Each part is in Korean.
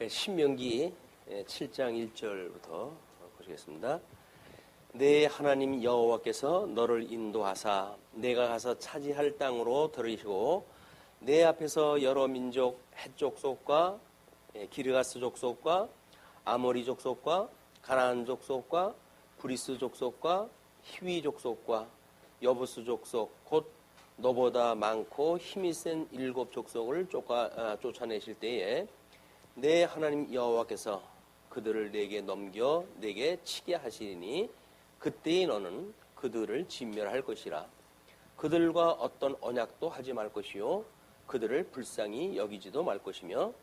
신명기 7장 1절부터 보시겠습니다. 내 하나님 여호와께서 너를 인도하사 내가 가서 차지할 땅으로 들이시고 내 앞에서 여러 민족 헷 족속과 기르가스 족속과 아모리 족속과 가나안 족속과 브리스 족속과 히위 족속과 여부스 족속 곧 너보다 많고 힘이 센 7 족속을 쫓아내실 때에 내 하나님 여호와께서 그들을 내게 넘겨 내게 치게 하시리니 그때에 너는 그들을 진멸할 것이라. 그들과 어떤 언약도 하지 말 것이요 그들을 불쌍히 여기지도 말 것이며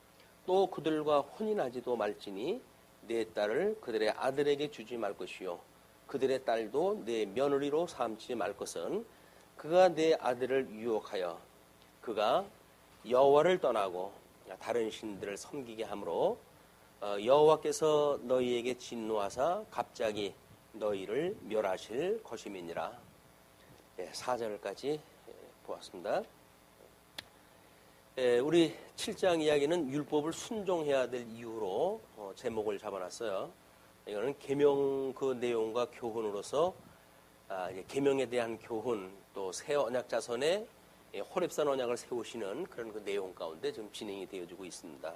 또 그들과 혼인하지도 말지니 내 딸을 그들의 아들에게 주지 말 것이요 그들의 딸도 내 며느리로 삼지 말 것은 그가 내 아들을 유혹하여 그가 여호와를 떠나고 다른 신들을 섬기게 하므로 여호와께서 너희에게 진노하사 갑자기 너희를 멸하실 것임이니라. 4절까지 보았습니다. 우리 7장 이야기는 율법을 순종해야 될 이유로 제목을 잡아놨어요. 이거는 계명 그 내용과 교훈으로서 계명에 대한 교훈, 또 새 언약 자손의 호렙산 언약을 세우시는 그런 그 내용 가운데 지금 진행이 되어지고 있습니다.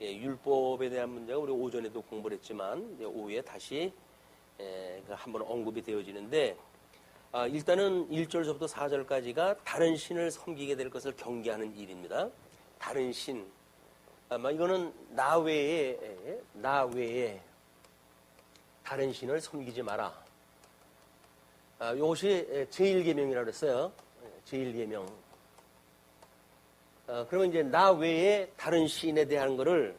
율법에 대한 문제가 우리 오전에도 공부를 했지만 오후에 다시 한번 언급이 되어지는데 일단은 1절부터 4절까지가 다른 신을 섬기게 될 것을 경계하는 일입니다. 다른 신, 아마 이거는 나 외에 다른 신을 섬기지 마라. 이것이 제1계명이라고 했어요. 제1계명. 그러면 이제 나 외에 다른 신에 대한 것을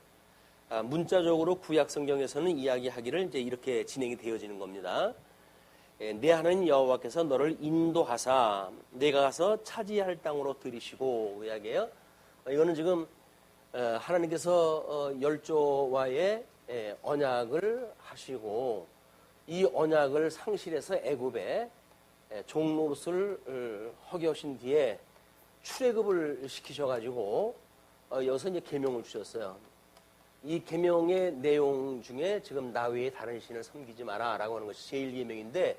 문자적으로 구약 성경에서는 이야기하기를 이제 이렇게 진행이 되어지는 겁니다. 내 하나님 여호와께서 너를 인도하사 내가 가서 차지할 땅으로 들이시고 이야기해요. 이거는 지금 하나님께서 열조와의 언약을 하시고 이 언약을 상실해서 애굽에 종노릇을 하게 하신 뒤에 출애굽을 시키셔가지고 여기서 이제 계명을 주셨어요. 이 계명의 내용 중에 지금 나 외에 다른 신을 섬기지 마라라고 하는 것이 제일 계명인데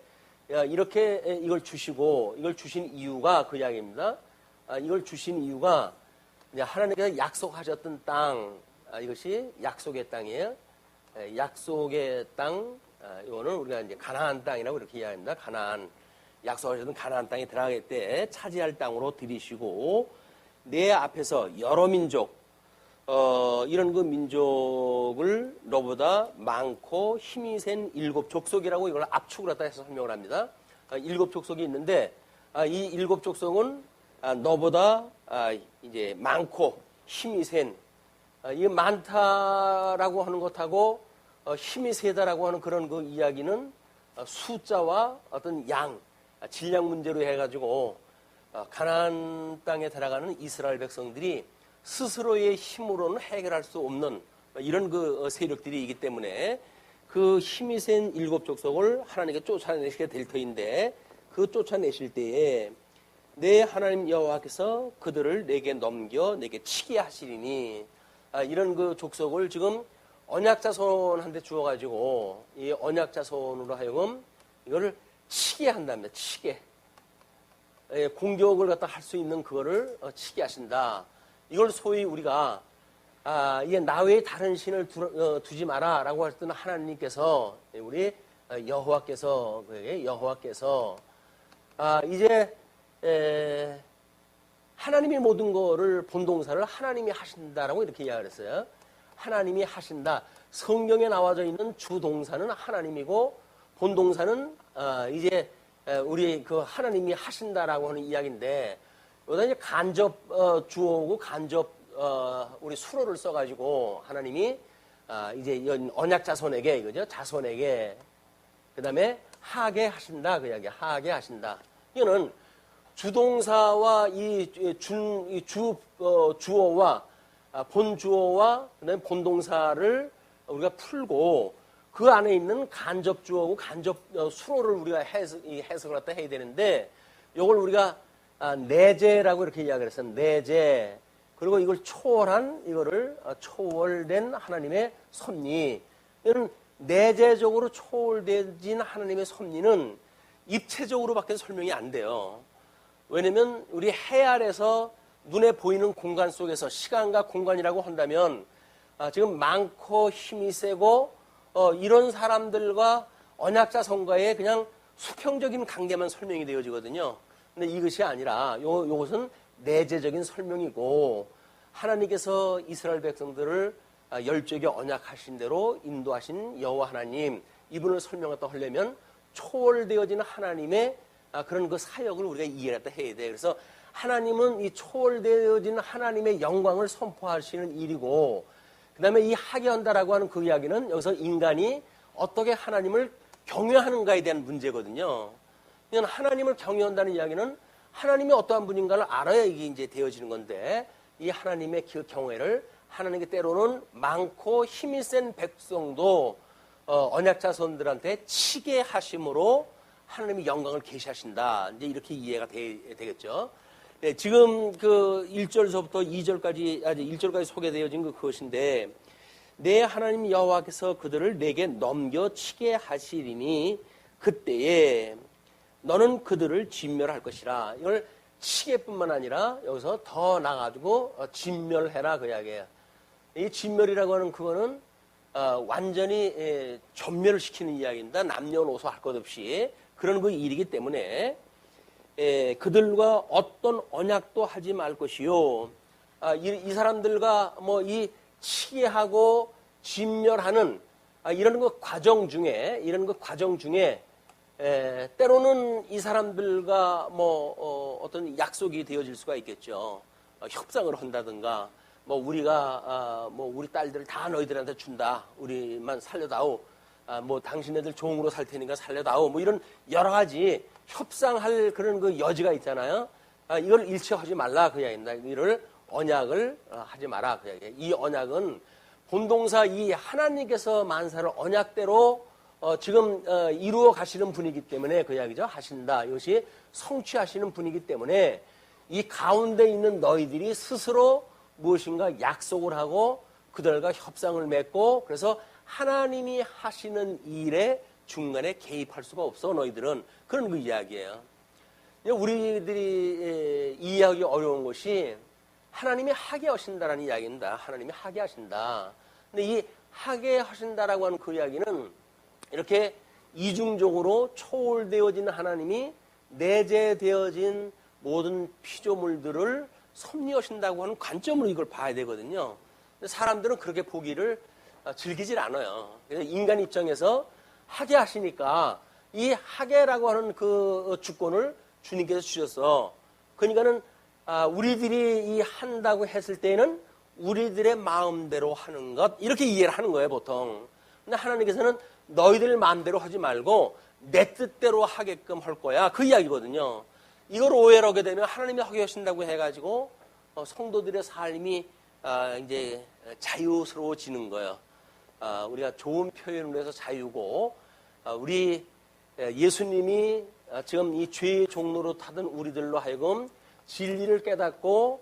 이렇게 이걸 주시고 이걸 주신 이유가 그 이야기입니다. 이걸 주신 이유가 하나님께서 약속하셨던 땅, 이것이 약속의 땅이에요. 약속의 땅, 이거는 우리가 이제 가나안 땅이라고 이렇게 이야기합니다. 가나안. 약속하셨던 가나안 땅에 들어갈 때 차지할 땅으로 들이시고 내 앞에서 여러 민족, 이런 그 민족을 너보다 많고 힘이 센 7 족속이라고 이걸 압축을 갖다 해서 설명을 합니다. 7 족속이 있는데 이 7 족속은 너보다 이제 많고 힘이 센, 이 많다라고 하는 것하고 힘이 세다라고 하는 그런 그 이야기는 숫자와 어떤 양, 질량 문제로 해가지고 가나안 땅에 들어가는 이스라엘 백성들이 스스로의 힘으로는 해결할 수 없는 이런 그 세력들이 있기 때문에 그 힘이 센 7 족속을 하나님께 쫓아내시게 될 터인데 그 쫓아내실 때에 내 하나님 여호와께서 그들을 내게 넘겨 내게 치게 하시리니 이런 그 족속을 지금 언약자손한테 주어가지고 이 언약자손으로 하여금 이거를 치게 한답니다. 치게. 공격을 갖다 할 수 있는 그거를 치게 하신다. 이걸 소위 우리가 이게 나 외에 다른 신을 두지 마라라고 했던 하나님께서 우리 여호와께서 이제 하나님이 모든 거를 본동사를 하나님이 하신다라고 이렇게 이야기를 했어요. 하나님이 하신다. 성경에 나와져 있는 주동사는 하나님이고 본동사는 이제 우리 그 하나님이 하신다라고 하는 이야기인데 여기다 이제 간접 주어고 간접 우리 수로를 써가지고 하나님이 이제 언약 자손에게 이거죠. 자손에게 그다음에 하게 하신다 그 이야기. 하게 하신다. 이거는 주동사와 주어와 본주어와 그다음에 본동사를 우리가 풀고 그 안에 있는 간접 주어고 간접 수로를 우리가 해석을 해야 되는데 이걸 우리가 내재라고 이렇게 이야기를 했어요. 내재. 그리고 이걸 초월한 이거를 초월된 하나님의 섭리. 이는 내재적으로 초월되진 하나님의 섭리는 입체적으로밖에 설명이 안 돼요. 왜냐면 우리 해 아래서 눈에 보이는 공간 속에서 시간과 공간이라고 한다면 지금 많고 힘이 세고 이런 사람들과 언약자성과의 그냥 수평적인 관계만 설명이 되어지거든요. 근데 이것이 아니라 요것은 내재적인 설명이고 하나님께서 이스라엘 백성들을 열조에게 언약하신 대로 인도하신 여호와 하나님 이분을 설명했다 하려면 초월되어지는 하나님의 그런 그 사역을 우리가 이해했다 해야 돼. 그래서 하나님은 이 초월되어지는 하나님의 영광을 선포하시는 일이고 그 다음에 이 하게한다라고 하는 그 이야기는 여기서 인간이 어떻게 하나님을 경외하는가에 대한 문제거든요. 그냥 하나님을 경외한다는 이야기는 하나님이 어떠한 분인가를 알아야 이게 이제 되어지는 건데 이 하나님의 그 경외를 하나님께 때로는 많고 힘이 센 백성도 언약자손들한테 치게 하심으로 하나님의 영광을 계시하신다. 이제 이렇게 이해가 되겠죠. 네, 지금 그 1절서부터 2절까지, 1절까지 소개되어진 그것인데, 내 하나님 여호와께서 그들을 내게 넘겨치게 하시리니 그때에 너는 그들을 진멸할 것이라. 이걸 치게뿐만 아니라 여기서 더 나가지고 진멸해라 그 이야기예요. 이 진멸이라고 하는 그거는 완전히 전멸을 시키는 이야기입니다. 남녀노소 할 것 없이 그런 그 일이기 때문에 그들과 어떤 언약도 하지 말 것이요. 이 사람들과 뭐 이 치게 하고 진멸하는 이런 그 과정 중에 때로는 이 사람들과 뭐 어떤 약속이 되어질 수가 있겠죠. 협상을 한다든가 뭐 우리가 뭐 우리 딸들을 다 너희들한테 준다. 우리만 살려다오. 뭐 당신네들 종으로 살 테니까 살려다오. 뭐 이런 여러 가지 협상할 그런 그 여지가 있잖아요. 이걸 일치하지 말라 그 이야기입니다. 이를 언약을 하지 마라 그 이야기예요. 이 언약은 본동사 이 하나님께서 만사를 언약대로 지금 이루어 가시는 분이기 때문에 그 이야기죠. 하신다. 이것이 성취하시는 분이기 때문에 이 가운데 있는 너희들이 스스로 무엇인가 약속을 하고 그들과 협상을 맺고 그래서 하나님이 하시는 일에 중간에 개입할 수가 없어 너희들은. 그런 그 이야기예요. 우리들이 이해하기 어려운 것이 하나님이 하게 하신다라는 이야기입니다. 하나님이 하게 하신다. 근데 이 하게 하신다라고 하는 그 이야기는 이렇게 이중적으로 초월되어진 하나님이 내재되어진 모든 피조물들을 섭리하신다고 하는 관점으로 이걸 봐야 되거든요. 근데 사람들은 그렇게 보기를 즐기질 않아요. 그래서 인간 입장에서 하게 하시니까 이 하게라고 하는 그 주권을 주님께서 주셔서 그러니까는 우리들이 이 한다고 했을 때는 우리들의 마음대로 하는 것 이렇게 이해를 하는 거예요 보통. 근데 하나님께서는 너희들 마음대로 하지 말고 내 뜻대로 하게끔 할 거야 그 이야기거든요. 이걸 오해를 하게 되면 하나님이 하게 하신다고 해가지고 성도들의 삶이 이제 자유스러워지는 거예요. 우리가 좋은 표현을 해서 자유고 우리 예수님이 지금 이 죄의 종로로 타던 우리들로 하여금 진리를 깨닫고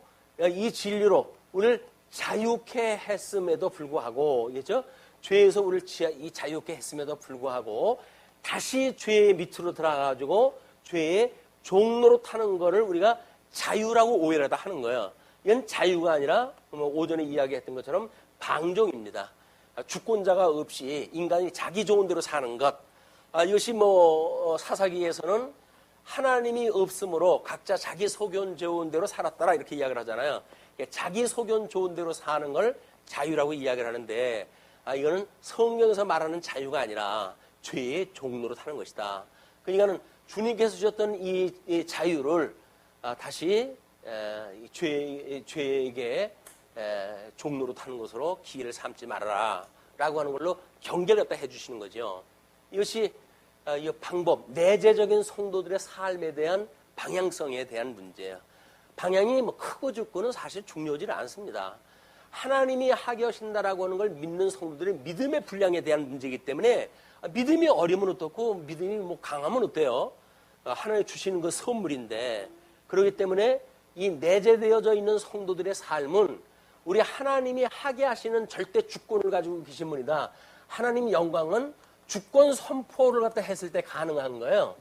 이 진리로 우리를 자유케 했음에도 불구하고 그렇죠? 죄에서 우리를 이 자유케 했음에도 불구하고 다시 죄의 밑으로 들어가가지고 죄의 종로로 타는 거를 우리가 자유라고 오해를 하다 하는 거예요. 이건 자유가 아니라 오전에 이야기했던 것처럼 방종입니다. 주권자가 없이 인간이 자기 좋은 대로 사는 것. 이것이 뭐 사사기에서는 하나님이 없으므로 각자 자기 소견 좋은 대로 살았더라 이렇게 이야기를 하잖아요. 자기 소견 좋은 대로 사는 걸 자유라고 이야기를 하는데 이거는 성경에서 말하는 자유가 아니라 죄의 종로로 타는 것이다. 그러니까는 주님께서 주셨던 이 자유를 다시 죄에게 종로로 타는 것으로 기회를 삼지 말아라 라고 하는 걸로 경계를 갖다 해주시는 거죠. 이것이 이 방법, 내재적인 성도들의 삶에 대한 방향성에 대한 문제예요. 방향이 뭐 크고 작고는 사실 중요하지 않습니다. 하나님이 하게 하신다라고 하는 걸 믿는 성도들의 믿음의 분량에 대한 문제이기 때문에 믿음이 어리면 어떻고 믿음이 뭐 강하면 어때요? 하나님 주시는 그 선물인데 그렇기 때문에 이 내재되어져 있는 성도들의 삶은 우리 하나님이 하게 하시는 절대 주권을 가지고 계신 분이다. 하나님 영광은 주권 선포를 갖다 했을 때 가능한 거예요.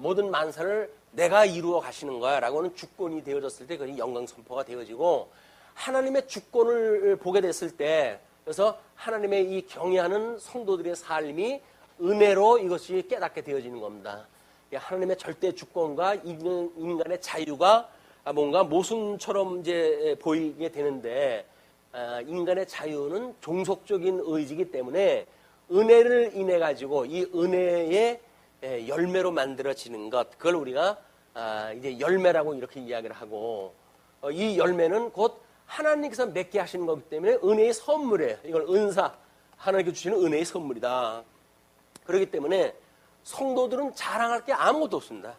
모든 만사를 내가 이루어 가시는 거야 라고 하는 주권이 되어졌을 때 그게 영광 선포가 되어지고, 하나님의 주권을 보게 됐을 때, 그래서 하나님의 이 경외하는 성도들의 삶이 은혜로 이것이 깨닫게 되어지는 겁니다. 하나님의 절대 주권과 인간의 자유가 뭔가 모순처럼 이제 보이게 되는데, 인간의 자유는 종속적인 의지이기 때문에 은혜를 인해 가지고 이 은혜의 열매로 만들어지는 것, 그걸 우리가 이제 열매라고 이렇게 이야기를 하고, 이 열매는 곧 하나님께서 맺게 하시는 거기 때문에 은혜의 선물이에요. 이걸 은사, 하나님께서 주시는 은혜의 선물이다. 그렇기 때문에 성도들은 자랑할 게 아무것도 없습니다.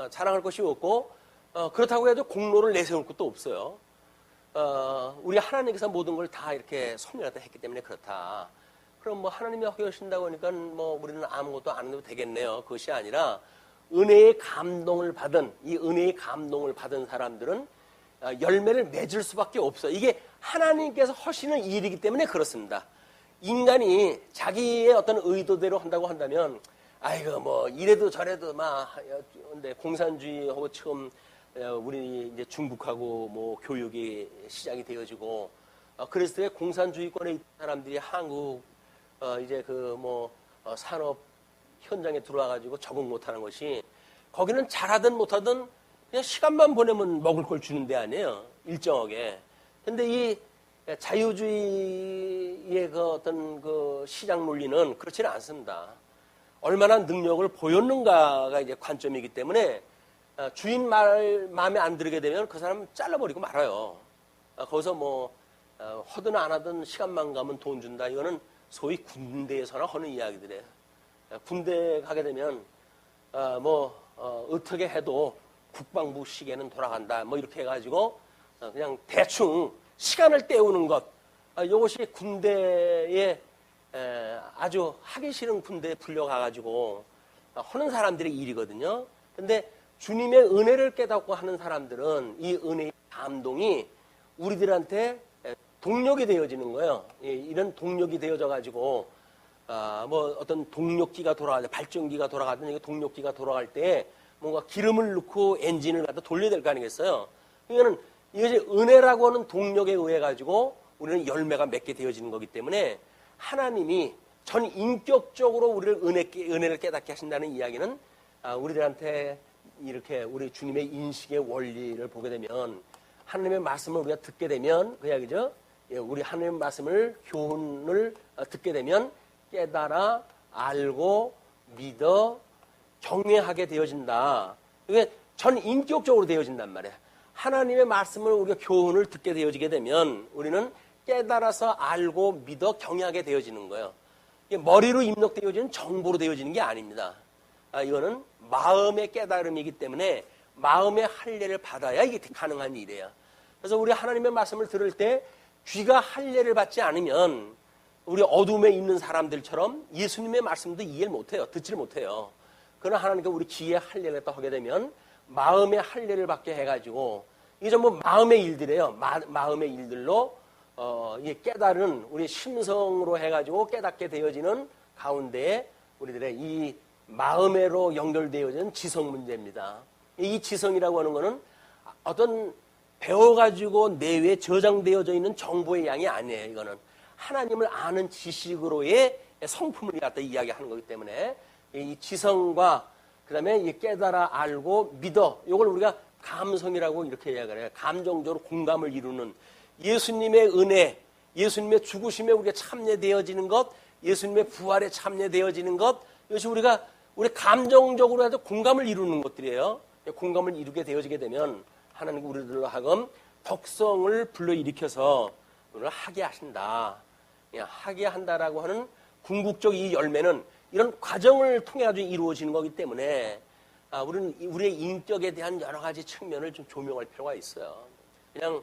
자랑할 것이 없고, 그렇다고 해도 공로를 내세울 것도 없어요. 우리 하나님께서 모든 걸 다 이렇게 섭리하다 했기 때문에 그렇다. 그럼 뭐 하나님이 하게 하신다고 하니까 뭐 우리는 아무것도 안 해도 되겠네요. 그것이 아니라 은혜의 감동을 받은, 이 은혜의 감동을 받은 사람들은 열매를 맺을 수밖에 없어요. 이게 하나님께서 하시는 일이기 때문에 그렇습니다. 인간이 자기의 어떤 의도대로 한다고 한다면, 아이고 뭐 이래도 저래도 막, 근데 공산주의하고 처음 우리 이제 중국하고 뭐 교육이 시작이 되어지고, 그랬을 때 공산주의권에 있는 사람들이 한국 이제 그 뭐 산업 현장에 들어와가지고 적응 못하는 것이, 거기는 잘하든 못하든 그냥 시간만 보내면 먹을 걸 주는 데 아니에요. 일정하게. 근데 이 자유주의의 그 어떤 그 시장 논리는 그렇지는 않습니다. 얼마나 능력을 보였는가가 이제 관점이기 때문에 주인 말 마음에 안 들게 되면 그 사람 잘라버리고 말아요. 거기서 뭐 하든 안 하든 시간만 가면 돈 준다. 이거는 소위 군대에서나 하는 이야기들이에요. 군대 가게 되면 어떻게 해도 국방부 시계는 돌아간다. 뭐 이렇게 해가지고 그냥 대충 시간을 때우는 것. 이것이 군대에 아주 하기 싫은 군대에 불려가가지고 하는 사람들의 일이거든요. 근데 주님의 은혜를 깨닫고 하는 사람들은 이 은혜의 감동이 우리들한테 동력이 되어지는 거예요. 이런 동력이 되어져 가지고 뭐 어떤 동력기가 돌아가든 발전기가 돌아가든 이게 동력기가 돌아갈 때 뭔가 기름을 넣고 엔진을 갖다 돌려야 될 거 아니겠어요? 그러니까는 이것이 은혜라고 하는 동력에 의해 가지고 우리는 열매가 맺게 되어지는 거기 때문에 하나님이 전 인격적으로 우리를 은혜를 깨닫게 하신다는 이야기는 우리들한테 이렇게 우리 주님의 인식의 원리를 보게 되면, 하나님의 말씀을 우리가 듣게 되면, 그 이야기죠. 우리 하나님의 말씀을, 교훈을 듣게 되면 깨달아 알고 믿어 경외하게 되어진다. 이게 전 인격적으로 되어진단 말이에요. 하나님의 말씀을 우리가 교훈을 듣게 되어지게 되면 우리는 깨달아서 알고 믿어 경외하게 되어지는 거예요. 이게 머리로 입력되어지는 정보로 되어지는 게 아닙니다. 이거는 마음의 깨달음이기 때문에 마음의 할례를 받아야 이게 가능한 일이에요. 그래서 우리 하나님의 말씀을 들을 때 귀가 할례를 받지 않으면 우리 어둠에 있는 사람들처럼 예수님의 말씀도 이해를 못해요. 듣지를 못해요. 그러나 하나님께 우리 귀에 할례를 하게 되면 마음의 할례를 받게 해가지고, 이게 전부 마음의 일들이에요. 마음의 일들로 이 깨달은 우리 심성으로 해가지고 깨닫게 되어지는 가운데에 우리들의 이 마음으로 연결되어지는 지성 문제입니다. 이 지성이라고 하는 것은 어떤 배워가지고 내외에 저장되어져 있는 정보의 양이 아니에요. 이거는 하나님을 아는 지식으로의 성품을 갖다 이야기하는 거기 때문에 이 지성과 그 다음에 이 깨달아 알고 믿어, 이걸 우리가 감성이라고 이렇게 이야기를 해요. 감정적으로 공감을 이루는 예수님의 은혜, 예수님의 죽으심에 우리가 참여되어지는 것, 예수님의 부활에 참여되어지는 것, 이것이 우리 감정적으로 해도 공감을 이루는 것들이에요. 공감을 이루게 되어지게 되면 하나님 우리들로 하여금 덕성을 불러일으켜서 우리를 하게 하신다. 하게 한다라고 하는 궁극적 이 열매는 이런 과정을 통해 가지고 이루어지는 거기 때문에 우리는 우리의 인격에 대한 여러 가지 측면을 좀 조명할 필요가 있어요. 그냥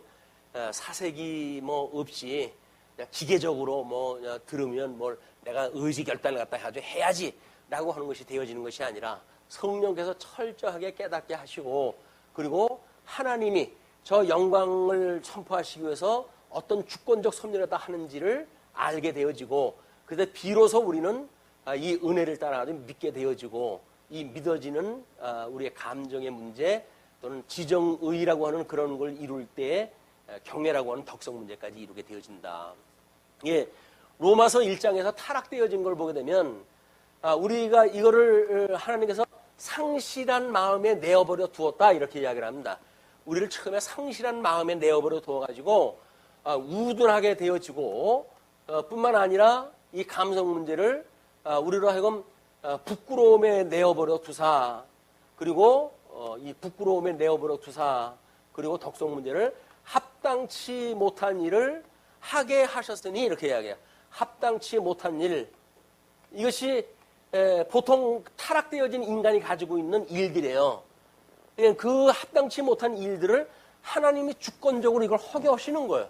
사색이 뭐 없이 그냥 기계적으로 뭐 들으면 뭘 내가 의지 결단을 갖다 가지고 해야지라고 하는 것이 되어지는 것이 아니라 성령께서 철저하게 깨닫게 하시고, 그리고 하나님이 저 영광을 선포하시기 위해서 어떤 주권적 섭리를 다 하는지를 알게 되어지고, 그때 비로소 우리는 이 은혜를 따라 믿게 되어지고, 이 믿어지는 우리의 감정의 문제 또는 지정의라고 하는 그런 걸 이룰 때 경외라고 하는 덕성 문제까지 이루게 되어진다. 예, 로마서 1장에서 타락되어진 걸 보게 되면 우리가 이거를 하나님께서 상실한 마음에 내어버려 두었다 이렇게 이야기를 합니다. 우리를 처음에 상실한 마음에 내어버려 두어가지고 우둔하게 되어지고, 뿐만 아니라 이 감성 문제를 우리로 하여금 부끄러움에 내어버려 두사, 그리고 이 부끄러움에 내어버려 두사, 그리고 덕성 문제를 합당치 못한 일을 하게 하셨으니 이렇게 이야기해요. 합당치 못한 일, 이것이 보통 타락되어진 인간이 가지고 있는 일들이에요. 그 합당치 못한 일들을 하나님이 주권적으로 이걸 허게 하시는 거예요.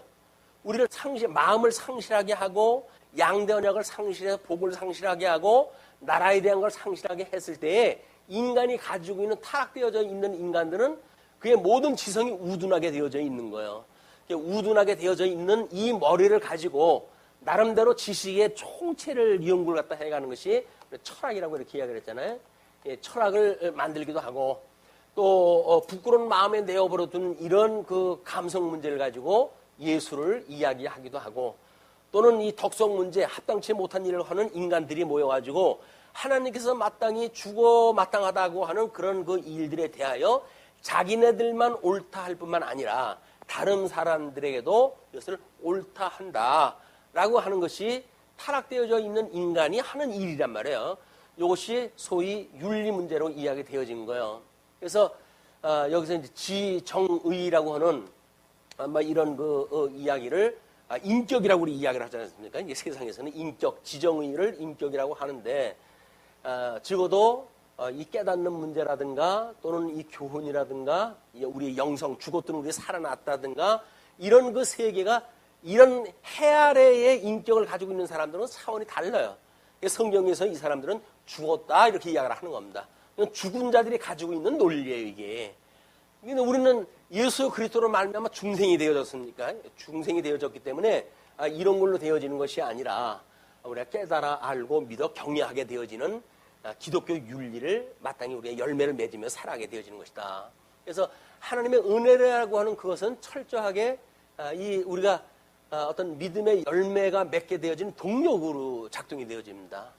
우리를 마음을 상실하게 하고, 양대 언약을 상실해서 복을 상실하게 하고, 나라에 대한 걸 상실하게 했을 때에 인간이 가지고 있는 타락되어져 있는 인간들은 그의 모든 지성이 우둔하게 되어져 있는 거예요. 우둔하게 되어져 있는 이 머리를 가지고 나름대로 지식의 총체를 연구를 갖다 해가는 것이 철학이라고 이렇게 이야기를 했잖아요. 철학을 만들기도 하고, 또 부끄러운 마음에 내어버려둔 이런 그 감성 문제를 가지고 예수를 이야기하기도 하고, 또는 이 덕성 문제, 합당치 못한 일을 하는 인간들이 모여가지고 하나님께서 마땅히 죽어 마땅하다고 하는 그런 그 일들에 대하여 자기네들만 옳다 할 뿐만 아니라 다른 사람들에게도 이것을 옳다 한다라고 하는 것이 타락되어져 있는 인간이 하는 일이란 말이에요. 이것이 소위 윤리 문제로 이야기되어진 거예요. 그래서 여기서 이제 지정의라고 하는 이런 그 이야기를 인격이라고 우리 이야기를 하지 않습니까? 이제 세상에서는 인격, 지정의를 인격이라고 하는데, 적어도 이 깨닫는 문제라든가 또는 이 교훈이라든가 우리의 영성, 죽었던 우리 살아났다든가 이런 그 세계가 이런 해 아래의 인격을 가지고 있는 사람들은 차원이 달라요. 성경에서 이 사람들은 죽었다 이렇게 이야기를 하는 겁니다. 죽은 자들이 가지고 있는 논리예요, 이게. 근데 우리는 예수 그리스도로 말미암아 중생이 되어졌습니까? 중생이 되어졌기 때문에 이런 걸로 되어지는 것이 아니라 우리가 깨달아 알고 믿어 경외하게 되어지는 기독교 윤리를 마땅히 우리가 열매를 맺으며 살아가게 되어지는 것이다. 그래서 하나님의 은혜라고 하는 그것은 철저하게 우리가 어떤 믿음의 열매가 맺게 되어지는 동력으로 작동이 되어집니다.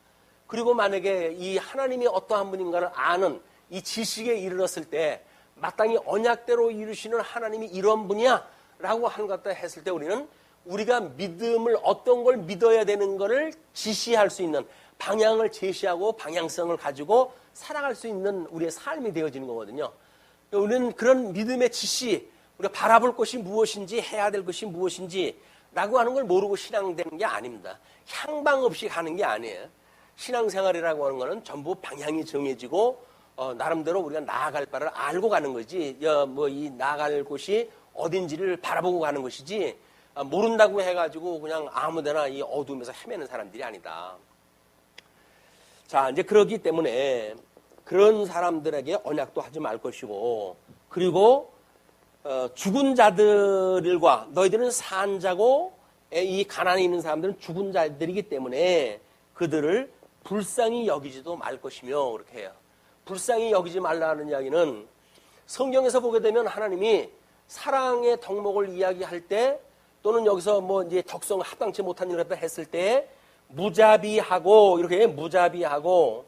그리고 만약에 이 하나님이 어떠한 분인가를 아는 이 지식에 이르렀을 때 마땅히 언약대로 이루시는 하나님이 이런 분이야 라고 하는 것 같다 했을 때 우리는 우리가 믿음을 어떤 걸 믿어야 되는 것을 지시할 수 있는 방향을 제시하고 방향성을 가지고 살아갈 수 있는 우리의 삶이 되어지는 거거든요. 우리는 그런 믿음의 지시, 우리가 바라볼 것이 무엇인지 해야 될 것이 무엇인지 라고 하는 걸 모르고 신앙되는 게 아닙니다. 향방 없이 가는 게 아니에요. 신앙생활이라고 하는 거는 전부 방향이 정해지고 나름대로 우리가 나아갈 바를 알고 가는 거지, 이 나아갈 곳이 어딘지를 바라보고 가는 것이지, 모른다고 해가지고 그냥 아무데나 이 어둠에서 헤매는 사람들이 아니다. 자, 이제 그러기 때문에 그런 사람들에게 언약도 하지 말 것이고, 그리고 죽은 자들과 너희들은 산 자고, 이 가난에 있는 사람들은 죽은 자들이기 때문에 그들을 불쌍히 여기지도 말 것이며, 그렇게 해요. 불쌍히 여기지 말라는 이야기는 성경에서 보게 되면 하나님이 사랑의 덕목을 이야기할 때, 또는 여기서 이제 덕성을 합당치 못한 일을 했을 때 무자비하고, 이렇게 무자비하고,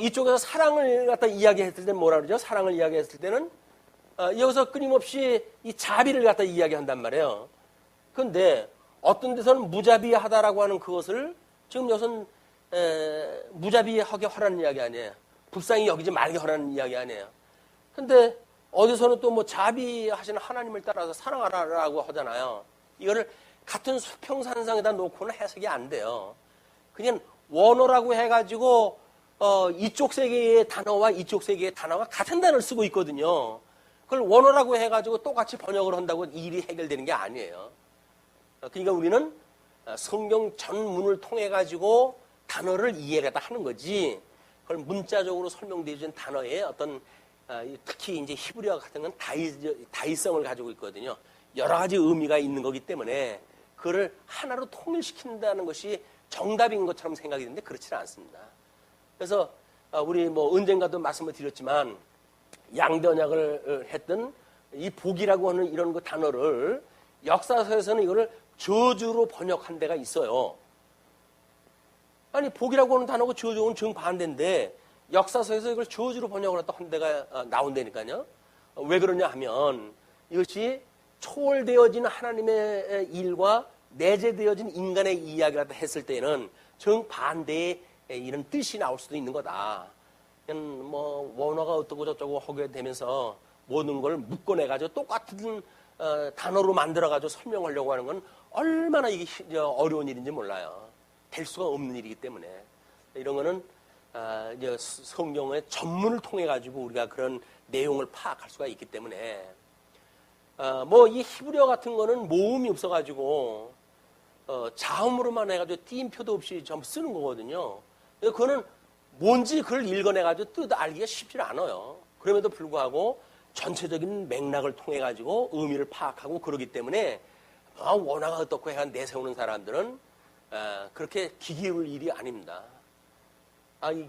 이쪽에서 사랑을 갖다 이야기했을 때는 뭐라 그러죠? 사랑을 이야기했을 때는 여기서 끊임없이 이 자비를 갖다 이야기한단 말이에요. 그런데 어떤 데서는 무자비하다라고 하는 그것을 지금 여기서는 무자비하게 하라는 이야기 아니에요. 불쌍히 여기지 말게 하라는 이야기 아니에요. 근데 어디서는 또 자비하시는 하나님을 따라서 사랑하라라고 하잖아요. 이거를 같은 수평선상에다 놓고는 해석이 안 돼요. 그냥 원어라고 해가지고 이쪽 세계의 단어와 이쪽 세계의 단어가 같은 단어를 쓰고 있거든요. 그걸 원어라고 해가지고 똑같이 번역을 한다고 일이 해결되는 게 아니에요. 그러니까 우리는 성경 전문을 통해가지고 단어를 이해를 하는 거지, 그걸 문자적으로 설명되어진 단어의 어떤 특히 이제 히브리어 같은 건 다의성을 가지고 있거든요. 여러 가지 의미가 있는 거기 때문에 그를 하나로 통일시킨다는 것이 정답인 것처럼 생각이 드는데 그렇지는 않습니다. 그래서 우리 뭐 언젠가도 말씀을 드렸지만 양대 언약을 했던 이 복이라고 하는 이런 그 단어를 역사서에서는 이거를 저주로 번역한 데가 있어요. 아니 복이라고 하는 단어고 저주는 정반대인데 역사서에서 이걸 저주로 번역을 한 데가 나온다니까요. 왜 그러냐 하면 이것이 초월되어진 하나님의 일과 내재되어진 인간의 이야기를 했을 때는 정반대의 이런 뜻이 나올 수도 있는 거다. 그냥 뭐 원어가 어떻고 저쩌고 하게 되면서 모든 걸 묶어내가지고 똑같은 단어로 만들어가지고 설명하려고 하는 건 얼마나 이게 어려운 일인지 몰라요. 될 수가 없는 일이기 때문에 이런 거는 이제 성경의 전문을 통해 가지고 우리가 그런 내용을 파악할 수가 있기 때문에 뭐 이 히브리어 같은 거는 모음이 없어가지고 자음으로만 해가지고 띄임표도 없이 전부 쓰는 거거든요. 그거는 뭔지 그걸 읽어내가지고 뜻 알기가 쉽지 않아요. 그럼에도 불구하고 전체적인 맥락을 통해 가지고 의미를 파악하고 그러기 때문에 원화가 어떻고 해야 내세우는 사람들은 그렇게 기기울 일이 아닙니다.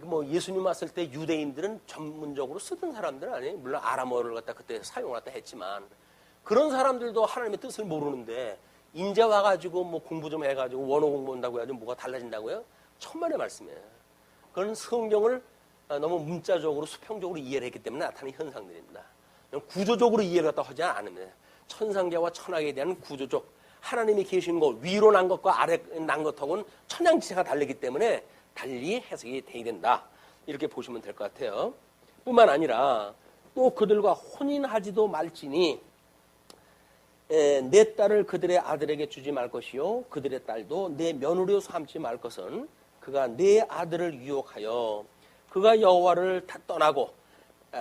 뭐 예수님 왔을 때 유대인들은 전문적으로 쓰던 사람들은 아니에요. 물론 아람어를 갖다 그때 사용을 갖다 했지만 그런 사람들도 하나님의 뜻을 모르는데 인제 와가지고 뭐 공부 좀 해가지고 원어 공부한다고 해가지고 뭐가 달라진다고요? 천만의 말씀이에요. 그건 성경을 너무 문자적으로 수평적으로 이해를 했기 때문에 나타나는 현상들입니다. 구조적으로 이해를 갖다 하지 않습니다. 천상계와 천하계에 대한 구조적 하나님이 계신 것 위로 난 것과 아래 난 것하고는 천양지차가 다르기 때문에 달리 해석이 돼야 된다. 이렇게 보시면 될 것 같아요. 뿐만 아니라 또 그들과 혼인하지도 말지니 내 딸을 그들의 아들에게 주지 말 것이요 그들의 딸도 내 며느리로 삼지 말 것은 그가 내 아들을 유혹하여 그가 여호와를 떠나고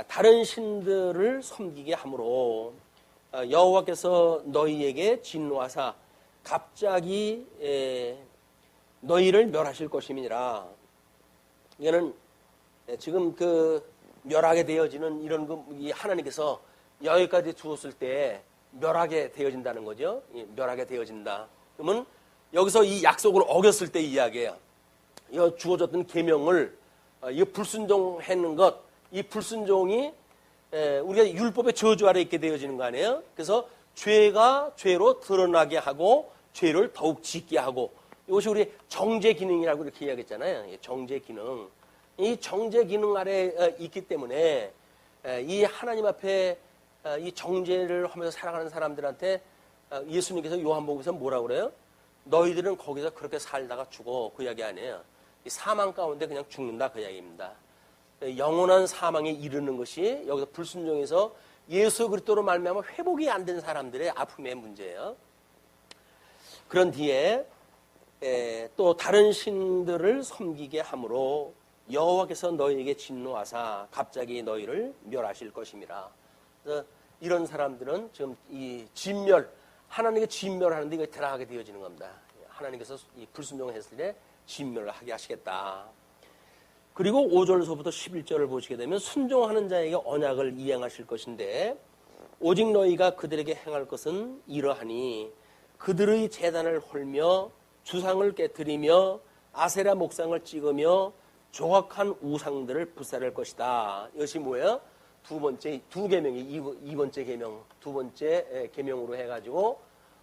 다른 신들을 섬기게 하므로 여호와께서 너희에게 진노하사 갑자기 너희를 멸하실 것임이니라. 이거는 지금 그 멸하게 되어지는 이런 이 하나님께서 여기까지 주었을 때 멸하게 되어진다는 거죠. 멸하게 되어진다. 그러면 여기서 이 약속을 어겼을 때 이야기예요. 이 주어졌던 계명을 이 불순종했는 것, 이 불순종이 우리가 율법의 저주 아래 있게 되어지는 거 아니에요? 그래서 죄가 죄로 드러나게 하고 죄를 더욱 짓게 하고 이것이 우리 정죄 기능이라고 이렇게 이야기했잖아요. 정죄 기능. 이 정죄 기능 아래 있기 때문에 이 하나님 앞에 이 정죄를 하면서 살아가는 사람들한테 예수님께서 요한복음에서 뭐라고 그래요? 너희들은 거기서 그렇게 살다가 죽어. 그 이야기 아니에요. 이 사망 가운데 그냥 죽는다. 그 이야기입니다. 영원한 사망에 이르는 것이 여기서 불순종해서 예수 그리스도로 말미암아 회복이 안 된 사람들의 아픔의 문제예요. 그런 뒤에 또 다른 신들을 섬기게 함으로 여호와께서 너희에게 진노하사 갑자기 너희를 멸하실 것임이라. 이런 사람들은 지금 이 진멸, 하나님께 진멸하는데 이거 들어가게 되어지는 겁니다. 하나님께서 이 불순종을 했을 때 진멸을 하게 하시겠다. 그리고 5절서부터 11절을 보시게 되면 순종하는 자에게 언약을 이행하실 것인데 오직 너희가 그들에게 행할 것은 이러하니 그들의 제단을 홀며 주상을 깨뜨리며 아세라 목상을 찍으며 조각한 우상들을 불살할 것이다. 이것이 뭐예요? 두 계명이 이 번째 계명, 두 번째 계명으로 해가지고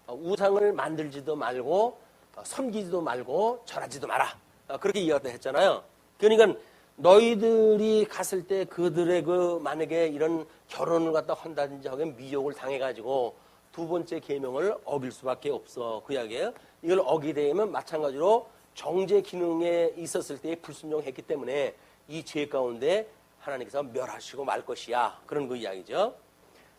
우상을 만들지도 말고 섬기지도 말고 절하지도 마라. 그렇게 이야기를 했잖아요. 그러니까 너희들이 갔을 때 그들의 만약에 이런 결혼을 갖다 한다든지 하면 미혹을 당해가지고 두 번째 계명을 어길 수밖에 없어. 그 이야기예요. 이걸 어기게 되면 마찬가지로 정죄 기능에 있었을 때 불순종했기 때문에 이 죄 가운데 하나님께서 멸하시고 말 것이야. 그런 그 이야기죠.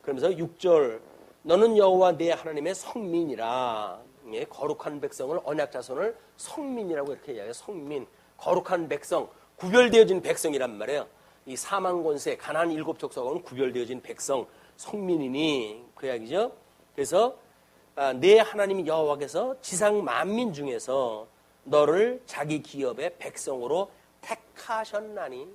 그러면서 6절 너는 여호와 내 하나님의 성민이라. 예, 거룩한 백성을 언약 자손을 성민이라고 이렇게 이야기해요. 성민, 거룩한 백성, 구별되어진 백성이란 말이에요. 이 사망 권세, 가나안 7족속은 구별되어진 백성, 성민이니 그 이야기죠. 그래서 내 하나님 여호와께서 지상 만민 중에서 너를 자기 기업의 백성으로 택하셨나니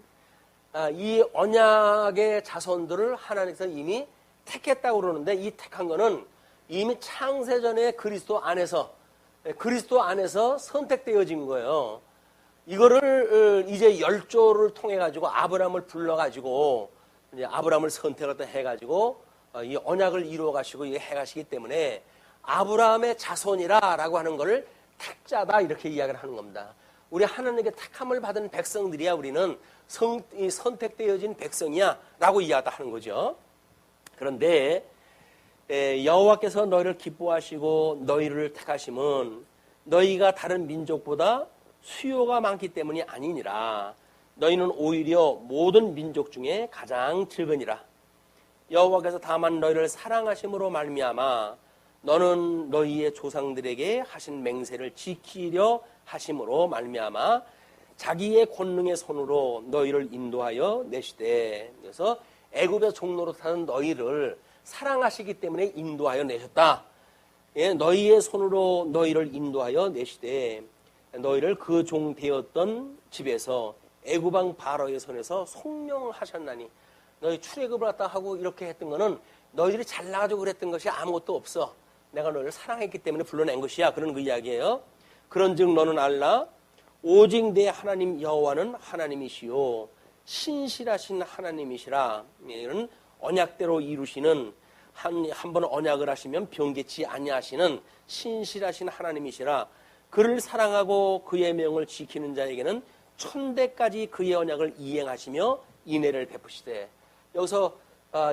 이 언약의 자손들을 하나님께서 이미 택했다고 그러는데 이 택한 거는 이미 창세전에 그리스도 안에서 선택되어진 거예요. 이거를 이제 열조를 통해 가지고 아브라함을 불러 가지고 이제 아브라함을 선택을 해가지고 이 언약을 이루어 가시고 해 가시기 때문에 아브라함의 자손이라라고 하는 것을 택자다 이렇게 이야기를 하는 겁니다. 우리 하나님께 택함을 받은 백성들이야 우리는 선택되어진 백성이야 라고 이야기하다 하는 거죠. 그런데 여호와께서 너희를 기뻐하시고 너희를 택하심은 너희가 다른 민족보다 수요가 많기 때문이 아니니라. 너희는 오히려 모든 민족 중에 가장 적으니라. 여호와께서 다만 너희를 사랑하심으로 말미암아 너는 너희의 조상들에게 하신 맹세를 지키려 하심으로 말미암아 자기의 권능의 손으로 너희를 인도하여 내시되, 그래서 애굽의 종로로 타는 너희를 사랑하시기 때문에 인도하여 내셨다. 예, 너희의 손으로 너희를 인도하여 내시되 너희를 그 종 되었던 집에서 애굽왕 바로의 손에서 속명하셨나니. 너희 출애굽을 갖다 하고 이렇게 했던 거는 너희들이 잘나가지고 그랬던 것이 아무것도 없어. 내가 너희를 사랑했기 때문에 불러낸 것이야. 그런 그 이야기예요. 그런즉 너는 알라. 오직 내 하나님 여호와는 하나님이시요 신실하신 하나님이시라. 이는 언약대로 이루시는 한 번 언약을 하시면 변개치 아니하시는 신실하신 하나님이시라. 그를 사랑하고 그의 명을 지키는 자에게는 천대까지 그의 언약을 이행하시며 인애를 베푸시되. 여기서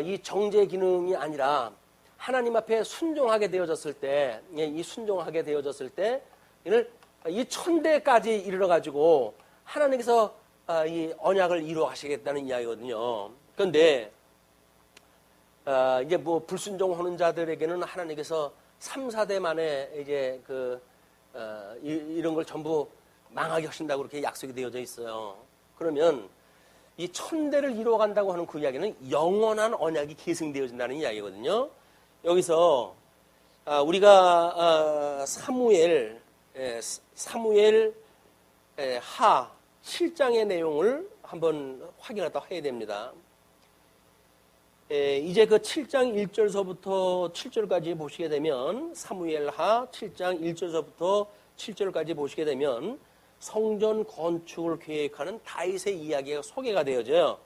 이 정죄 기능이 아니라 하나님 앞에 순종하게 되어졌을 때, 이 순종하게 되어졌을 때 이 천대까지 이르러 가지고 하나님께서 이 언약을 이루어 가시겠다는 이야기거든요. 그런데 이제 뭐 불순종하는 자들에게는 하나님께서 3, 4대 만에 이제 이런 걸 전부 망하게 하신다고 그렇게 약속이 되어져 있어요. 그러면 이 천대를 이루어 간다고 하는 그 이야기는 영원한 언약이 계승되어진다는 이야기거든요. 여기서 우리가 사무엘 하 7장의 내용을 한번 확인하다 해야 됩니다. 이제 그 7장 1절서부터 7절까지 보시게 되면, 사무엘하 7장 1절서부터 7절까지 보시게 되면 성전 건축을 계획하는 다윗의 이야기가 소개가 되어져요.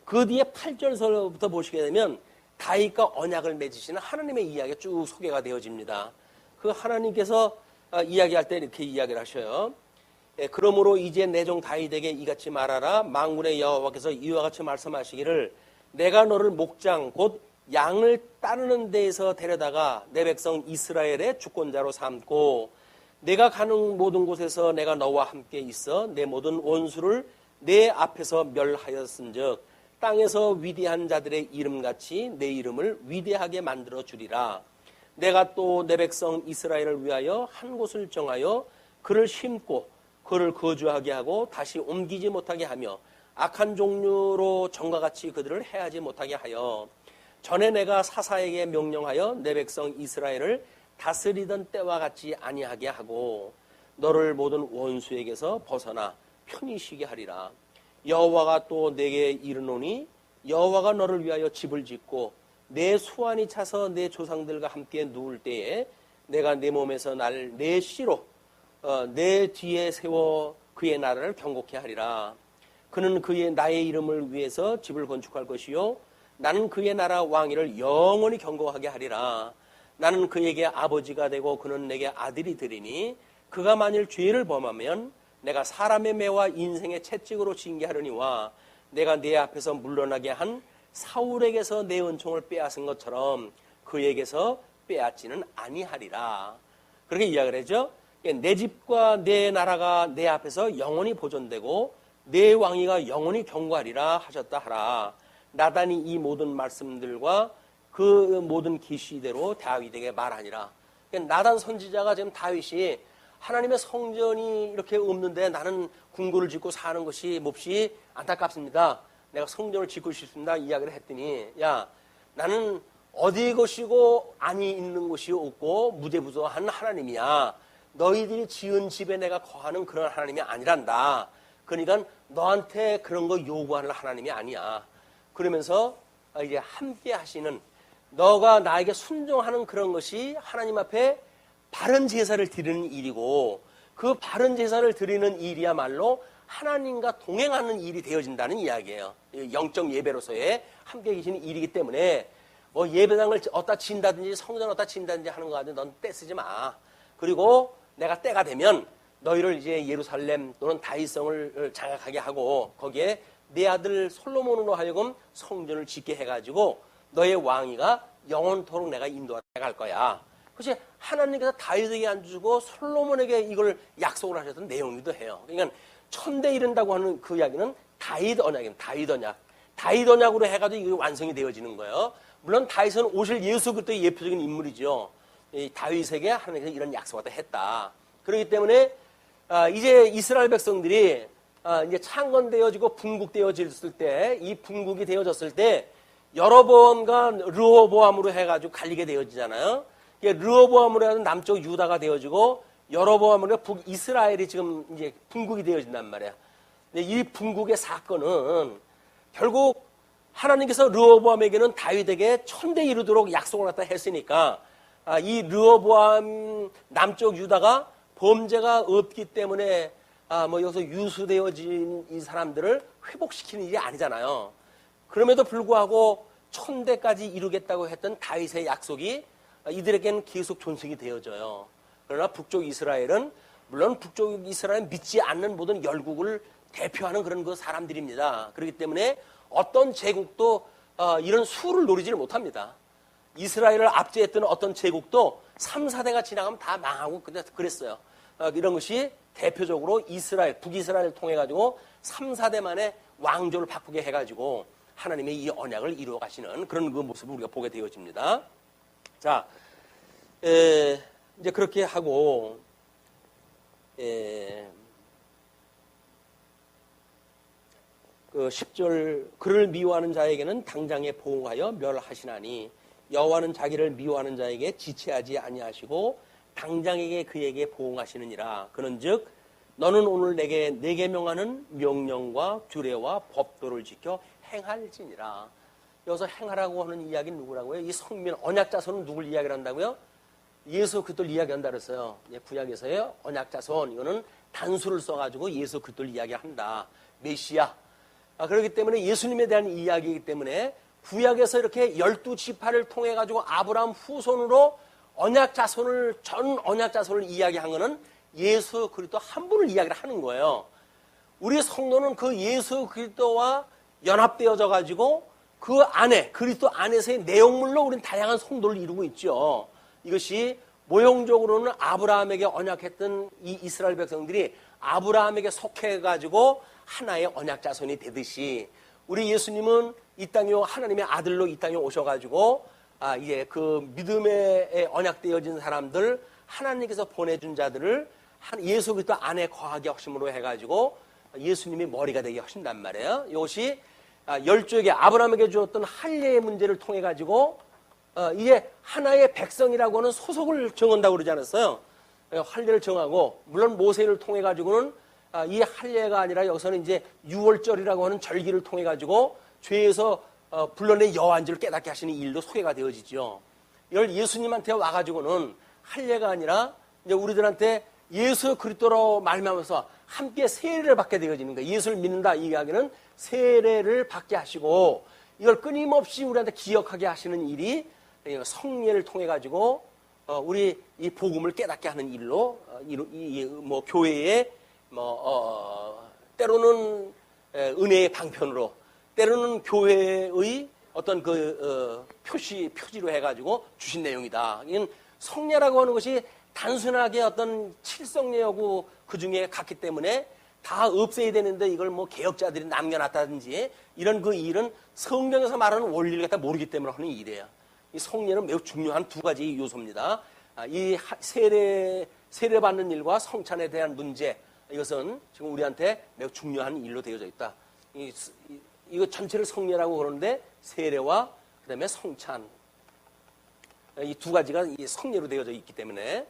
그 뒤에 8절서부터 보시게 되면 다윗과 언약을 맺으시는 하나님의 이야기가 쭉 소개가 되어집니다. 그 하나님께서 이야기할 때 이렇게 이야기를 하셔요. 그러므로 이제 내 종 다윗에게 이같이 말하라. 만군의 여호와께서 이와 같이 말씀하시기를 내가 너를 목장 곧 양을 따르는 데에서 데려다가 내 백성 이스라엘의 주권자로 삼고 내가 가는 모든 곳에서 내가 너와 함께 있어 내 모든 원수를 내 앞에서 멸하였은즉 땅에서 위대한 자들의 이름같이 내 이름을 위대하게 만들어 주리라. 내가 또 내 백성 이스라엘을 위하여 한 곳을 정하여 그를 심고 그를 거주하게 하고 다시 옮기지 못하게 하며 악한 종류로 전과 같이 그들을 해하지 못하게 하여 전에 내가 사사에게 명령하여 내 백성 이스라엘을 다스리던 때와 같이 아니하게 하고 너를 모든 원수에게서 벗어나 편히 쉬게 하리라. 여호와가 또 내게 이르노니 여호와가 너를 위하여 집을 짓고 내 수완이 차서 내 조상들과 함께 누울 때에 내가 내 몸에서 날 내 씨로 내 뒤에 세워 그의 나라를 경고케 하리라. 그는 나의 이름을 위해서 집을 건축할 것이요 나는 그의 나라 왕위를 영원히 경고하게 하리라. 나는 그에게 아버지가 되고 그는 내게 아들이 되리니 그가 만일 죄를 범하면 내가 사람의 매와 인생의 채찍으로 징계하려니와 내가 내 앞에서 물러나게 한 사울에게서 내 은총을 빼앗은 것처럼 그에게서 빼앗지는 아니하리라. 그렇게 이야기를 하죠. 내 집과 내 나라가 내 앞에서 영원히 보존되고 내 왕위가 영원히 경고하리라 하셨다 하라. 나단이 이 모든 말씀들과 그 모든 계시대로 다윗에게 말하니라. 나단 선지자가 지금 다윗이 하나님의 성전이 이렇게 없는데 나는 궁궐을 짓고 사는 것이 몹시 안타깝습니다. 내가 성전을 짓고 싶습니다. 이야기를 했더니 야 나는 어디 것이고 안이 있는 곳이 없고 무대부도한 하나님이야. 너희들이 지은 집에 내가 거하는 그런 하나님이 아니란다. 그러니까 너한테 그런 거 요구하는 하나님이 아니야. 그러면서 이제 함께 하시는, 너가 나에게 순종하는 그런 것이 하나님 앞에 바른 제사를 드리는 일이고, 그 바른 제사를 드리는 일이야말로 하나님과 동행하는 일이 되어진다는 이야기예요. 영적 예배로서의 함께 계시는 일이기 때문에 뭐 예배당을 어디다 진다든지 성전을 어디다 진다든지 하는 거 가지고 넌 떼쓰지 마. 그리고 내가 때가 되면 너희를 이제 예루살렘 또는 다윗성을 장악하게 하고 거기에 내 아들 솔로몬으로 하여금 성전을 짓게 해가지고 너의 왕위가 영원토록 내가 인도해 갈 거야. 그것이 하나님께서 다윗에게 안 주고 솔로몬에게 이걸 약속을 하셨던 내용이기도 해요. 그러니까 천대 이른다고 하는 그 이야기는 다윗 언약입니다. 다윗 언약. 다윗 언약으로 해가지고 이게 완성이 되어지는 거예요. 물론 다윗은 오실 예수 그리스도의 예표적인 인물이죠. 이 다윗에게 하나님께서 이런 약속을 했다. 그렇기 때문에 이제 이스라엘 백성들이 이제 창건되어지고 분국되어졌을 때, 이 분국이 되어졌을 때 여로보암과 르호보암으로 해가지고 갈리게 되어지잖아요. 르호보암으로 해서 남쪽 유다가 되어지고 여로보암으로 북이스라엘이 지금 이제 분국이 되어진단 말이야. 이 분국의 사건은 결국 하나님께서 르호보암에게는 다윗에게 천대 이루도록 약속을 갖다 했으니까 이 르호보암 남쪽 유다가 범죄가 없기 때문에 뭐 여기서 유수되어진 이 사람들을 회복시키는 일이 아니잖아요. 그럼에도 불구하고 천대까지 이루겠다고 했던 다윗의 약속이 이들에게는 계속 존속이 되어져요. 그러나 북쪽 이스라엘은 물론 북쪽 이스라엘은 믿지 않는 모든 열국을 대표하는 그런 그 사람들입니다. 그렇기 때문에 어떤 제국도 이런 수를 노리지를 못합니다. 이스라엘을 압제했던 어떤 제국도 3, 4대가 지나가면 다 망하고 그랬어요. 이런 것이 대표적으로 이스라엘, 북이스라엘을 통해 가지고 3, 4대 만에 왕조를 바꾸게 해가지고 하나님의 이 언약을 이루어 가시는 그런 그 모습을 우리가 보게 되어집니다. 자, 이제 그렇게 하고, 그 10절, 그를 미워하는 자에게는 당장에 보응하여 멸하시나니 여호와는 자기를 미워하는 자에게 지체하지 아니하시고 당장에게 그에게 보응하시느니라. 그런즉 너는 오늘 내게 내 계명하는 명령과 규례와 법도를 지켜 행할지니라. 여기서 행하라고 하는 이야기는 누구라고요? 이 성민 언약자손은 누굴 이야기를 한다고요? 예수 그리스도를 이야기한다 그랬어요. 구약에서의 언약자손, 이거는 단수를 써가지고 예수 그리스도를 이야기한다. 메시아. 그렇기 때문에 예수님에 대한 이야기이기 때문에 구약에서 이렇게 12지파를 통해 가지고 아브라함 후손으로 전 언약자손을 이야기한 거는 예수 그리스도 한 분을 이야기를 하는 거예요. 우리 성도는 그 예수 그리스도와 연합되어져 가지고 그 안에, 그리스도 안에서의 내용물로 우리는 다양한 성도를 이루고 있죠. 이것이 모형적으로는 아브라함에게 언약했던 이 이스라엘 백성들이 아브라함에게 속해가지고 하나의 언약자손이 되듯이 우리 예수님은 이 땅에 하나님의 아들로 이 땅에 오셔가지고 이제 그 믿음에 언약되어진 사람들, 하나님께서 보내준 자들을 예수 그리스도 안에 거하게 하심으로 해가지고 예수님이 머리가 되게 하신단 말이에요. 이것이 열조에게 아브라함에게 주었던 할례의 문제를 통해 가지고 이게 하나의 백성이라고 하는 소속을 정한다고 그러지 않았어요. 할례를 정하고, 물론 모세를 통해 가지고는 이 할례가 아니라 여기서는 이제 유월절이라고 하는 절기를 통해 가지고 죄에서 불러낸 여호와인지를 깨닫게 하시는 일도 소개가 되어지죠. 이걸 예수님한테 와가지고는 할례가 아니라 이제 우리들한테 예수 그리스도로 말미암아서 함께 세례를 받게 되어지는 거예요. 예수를 믿는다 이 이야기는 세례를 받게 하시고 이걸 끊임없이 우리한테 기억하게 하시는 일이 성례를 통해 가지고 우리 이 복음을 깨닫게 하는 일로 뭐 교회의 때로는 은혜의 방편으로, 때로는 교회의 어떤 그 표지로 해가지고 주신 내용이다. 이건 성례라고 하는 것이 단순하게 어떤 칠성례하고 그 중에 같기 때문에 다 없애야 되는데 이걸 뭐 개혁자들이 남겨놨다든지 이런 그 일은 성경에서 말하는 원리를 갖다 모르기 때문에 하는 일이에요. 이 성례는 매우 중요한 두 가지 요소입니다. 이 세례 받는 일과 성찬에 대한 문제, 이것은 지금 우리한테 매우 중요한 일로 되어져 있다. 이거 전체를 성례라고 그러는데 세례와 그다음에 성찬, 이 두 가지가 이 성례로 되어져 있기 때문에,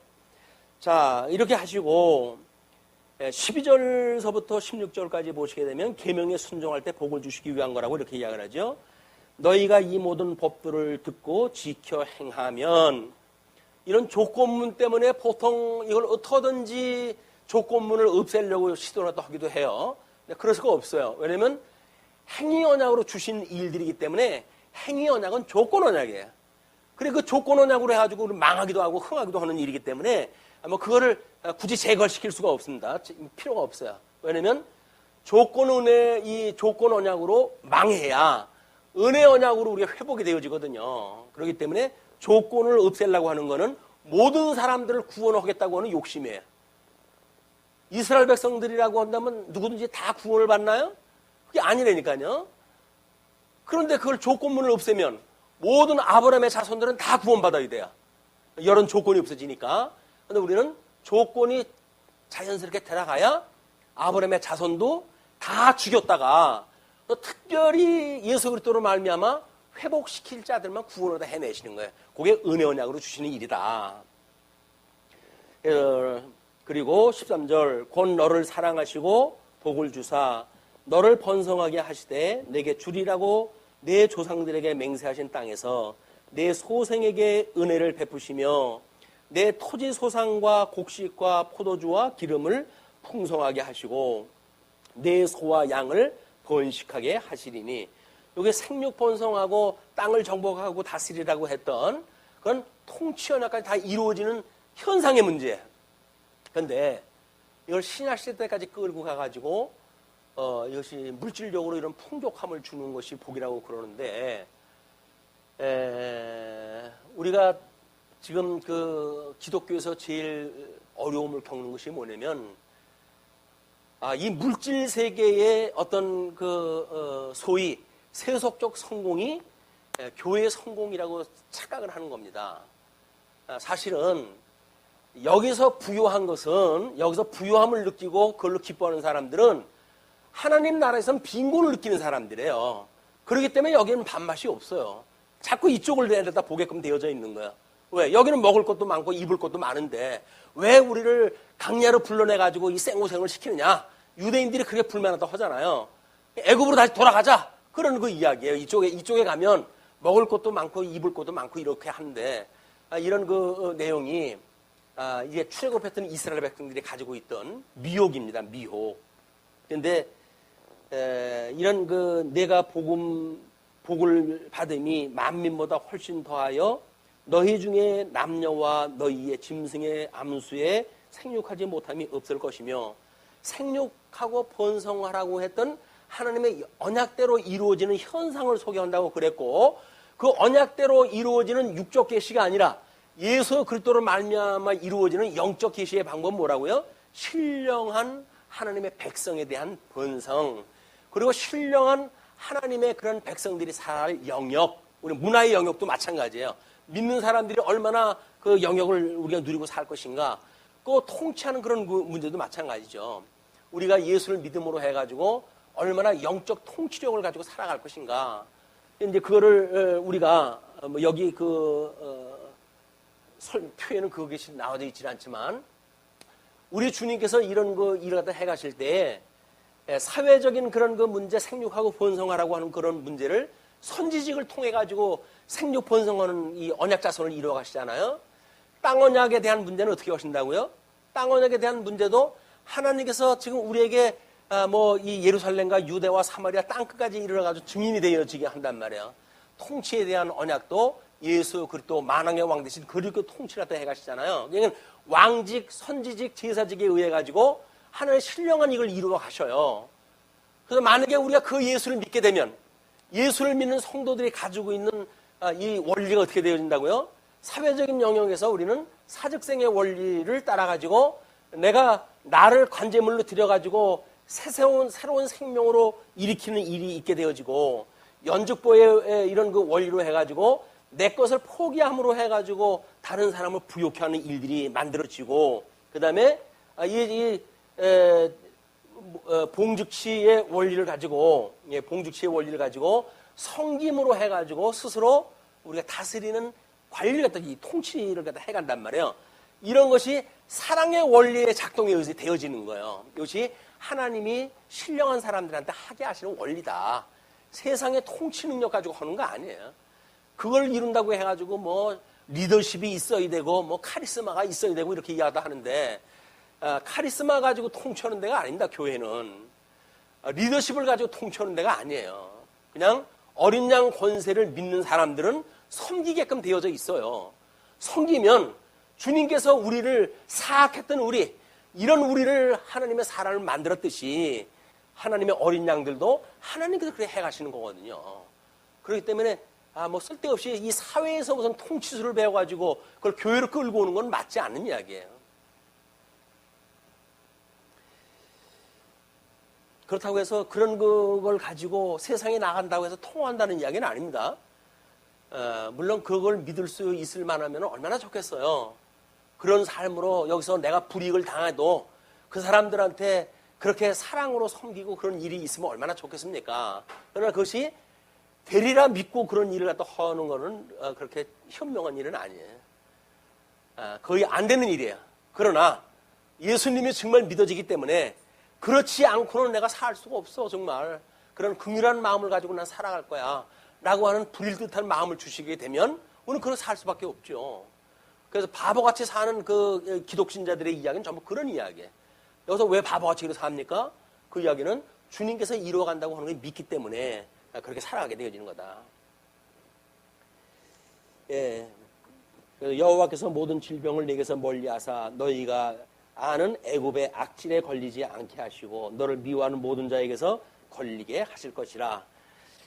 자 이렇게 하시고 12절서부터 16절까지 보시게 되면 계명에 순종할 때 복을 주시기 위한 거라고 이렇게 이야기를 하죠. 너희가 이 모든 법들을 듣고 지켜 행하면, 이런 조건문 때문에 보통 이걸 어떻게든지 조건문을 없애려고 시도를 하기도 해요. 그럴 수가 없어요. 왜냐하면 행위 언약으로 주신 일들이기 때문에 행위 언약은 조건 언약이에요. 그래 그 조건 언약으로 해가지고 망하기도 하고 흥하기도 하는 일이기 때문에 뭐 그거를 굳이 제거시킬 수가 없습니다. 필요가 없어요. 왜냐하면 조건 은혜, 이 조건 언약으로 망해야 은혜 언약으로 우리가 회복이 되어지거든요. 그렇기 때문에 조건을 없애려고 하는 거는 모든 사람들을 구원하겠다고 하는 욕심이에요. 이스라엘 백성들이라고 한다면 누구든지 다 구원을 받나요? 그게 아니라니까요. 그런데 그걸 조건문을 없애면 모든 아브라함의 자손들은 다 구원받아야 돼요. 이런 조건이 없어지니까. 그런데 우리는 조건이 자연스럽게 들어가야 아브라함의 자손도 다 죽였다가 또 특별히 예수 그리스도로 말미암아 회복시킬 자들만 구원을 다 해내시는 거예요. 그게 은혜 언약으로 주시는 일이다. 그리고 13절 곧 너를 사랑하시고 복을 주사 너를 번성하게 하시되 내게 주리라고 내 조상들에게 맹세하신 땅에서 내 소생에게 은혜를 베푸시며 내 토지 소산과 곡식과 포도주와 기름을 풍성하게 하시고 내 소와 양을 번식하게 하시리니, 이게 생육 번성하고 땅을 정복하고 다스리라고 했던 그런 통치 언약까지 다 이루어지는 현상의 문제예요. 그런데 이걸 신약시대 때까지 끌고 가가지고 이것이 물질적으로 이런 풍족함을 주는 것이 복이라고 그러는데, 우리가 지금 그 기독교에서 제일 어려움을 겪는 것이 뭐냐면, 이 물질 세계의 어떤 소위 세속적 성공이 교회의 성공이라고 착각을 하는 겁니다. 사실은 여기서 부유한 것은, 여기서 부유함을 느끼고 그걸로 기뻐하는 사람들은 하나님 나라에서는 빈곤을 느끼는 사람들이에요. 그렇기 때문에 여기는 밥맛이 없어요. 자꾸 이쪽을 내려다 보게끔 되어져 있는 거예요. 왜? 여기는 먹을 것도 많고 입을 것도 많은데 왜 우리를 강야로 불러내가지고 이 생고생을 시키느냐? 유대인들이 그렇게 불만하다고 하잖아요. 애굽으로 다시 돌아가자. 그런 그 이야기예요. 이쪽에 가면 먹을 것도 많고 입을 것도 많고 이렇게 하는데, 이런 그 내용이 이게 출애굽했던 이스라엘 백성들이 가지고 있던 미혹입니다. 미혹. 그런데 이런 그 내가 복을 받음이 만민보다 훨씬 더하여 너희 중에 남녀와 너희의 짐승의 암수에 생육하지 못함이 없을 것이며, 생육하고 번성하라고 했던 하나님의 언약대로 이루어지는 현상을 소개한다고 그랬고, 그 언약대로 이루어지는 육적 계시가 아니라 예수 그리스도로 말미암아 이루어지는 영적 계시의 방법은 뭐라고요? 신령한 하나님의 백성에 대한 번성, 그리고 신령한 하나님의 그런 백성들이 살 영역, 우리 문화의 영역도 마찬가지예요. 믿는 사람들이 얼마나 그 영역을 우리가 누리고 살 것인가, 그 통치하는 그런 그 문제도 마찬가지죠. 우리가 예수를 믿음으로 해가지고 얼마나 영적 통치력을 가지고 살아갈 것인가. 이제 그거를 우리가 여기 표에는 그것이 나와져 있지는 않지만, 우리 주님께서 이런 그 일을 갖다 해가실 때 사회적인 그런 그 문제, 생육하고 번성하라고 하는 그런 문제를 선지직을 통해 가지고 생육 번성하는 이 언약 자손을 이루어 가시잖아요. 땅 언약에 대한 문제는 어떻게 하신다고요? 땅 언약에 대한 문제도 하나님께서 지금 우리에게 이 예루살렘과 유대와 사마리아 땅끝까지 이르러가지고 증인이 되어지게 한단 말이에요. 통치에 대한 언약도 예수 그리스도 만왕의 왕 대신 그리스도 통치를 해 가시잖아요. 그러니까 왕직, 선지직, 제사직에 의해 가지고 하나님의 신령한 이걸 이루어 가셔요. 그래서 만약에 우리가 그 예수를 믿게 되면, 예수를 믿는 성도들이 가지고 있는 이 원리가 어떻게 되어진다고요? 사회적인 영역에서 우리는 사직생의 원리를 따라가지고 내가 나를 관제물로 들여가지고 새로운 생명으로 일으키는 일이 있게 되어지고, 연죽보의 이런 그 원리로 해가지고 내 것을 포기함으로 해가지고 다른 사람을 부욕해 하는 일들이 만들어지고, 그 다음에 봉죽치의 원리를 가지고, 성김으로 해가지고 스스로 우리가 다스리는 관리를 갖다, 이 통치를 갖다 해간단 말이에요. 이런 것이 사랑의 원리에 작동에 의해서 되어지는 거예요. 이것이 하나님이 신령한 사람들한테 하게 하시는 원리다. 세상의 통치 능력 가지고 하는 거 아니에요. 그걸 이룬다고 해가지고 뭐 리더십이 있어야 되고 뭐 카리스마가 있어야 되고 이렇게 이야기도 하는데, 카리스마 가지고 통치하는 데가 아닙니다. 교회는 리더십을 가지고 통치하는 데가 아니에요. 그냥 어린 양 권세를 믿는 사람들은 섬기게끔 되어져 있어요. 섬기면 주님께서 우리를 사악했던 이런 우리를 하나님의 사람을 만들었듯이 하나님의 어린 양들도 하나님께서 그렇게 해가시는 거거든요. 그렇기 때문에 뭐 쓸데없이 이 사회에서 무슨 통치술을 배워가지고 그걸 교회로 끌고 오는 건 맞지 않는 이야기예요. 그렇다고 해서 그런 걸 가지고 세상에 나간다고 해서 통한다는 이야기는 아닙니다. 물론 그걸 믿을 수 있을 만하면 얼마나 좋겠어요. 그런 삶으로 여기서 내가 불이익을 당해도 그 사람들한테 그렇게 사랑으로 섬기고 그런 일이 있으면 얼마나 좋겠습니까? 그러나 그것이 되리라 믿고 그런 일을 갖다 하는 거는 그렇게 현명한 일은 아니에요. 거의 안 되는 일이에요. 그러나 예수님이 정말 믿어지기 때문에 그렇지 않고는 내가 살 수가 없어. 정말 그런 긍휼한 마음을 가지고 난 살아갈 거야 라고 하는 불일듯한 마음을 주시게 되면 우리는 그렇게 살 수밖에 없죠. 그래서 바보같이 사는 그 기독신자들의 이야기는 전부 그런 이야기예요. 여기서 왜 바보같이 이렇게 삽니까? 그 이야기는 주님께서 이루어간다고 하는 걸 믿기 때문에 그렇게 살아가게 되어지는 거다. 예. 여호와께서 모든 질병을 내게서 멀리하사 너희가 아는 애굽의 악질에 걸리지 않게 하시고 너를 미워하는 모든 자에게서 걸리게 하실 것이라.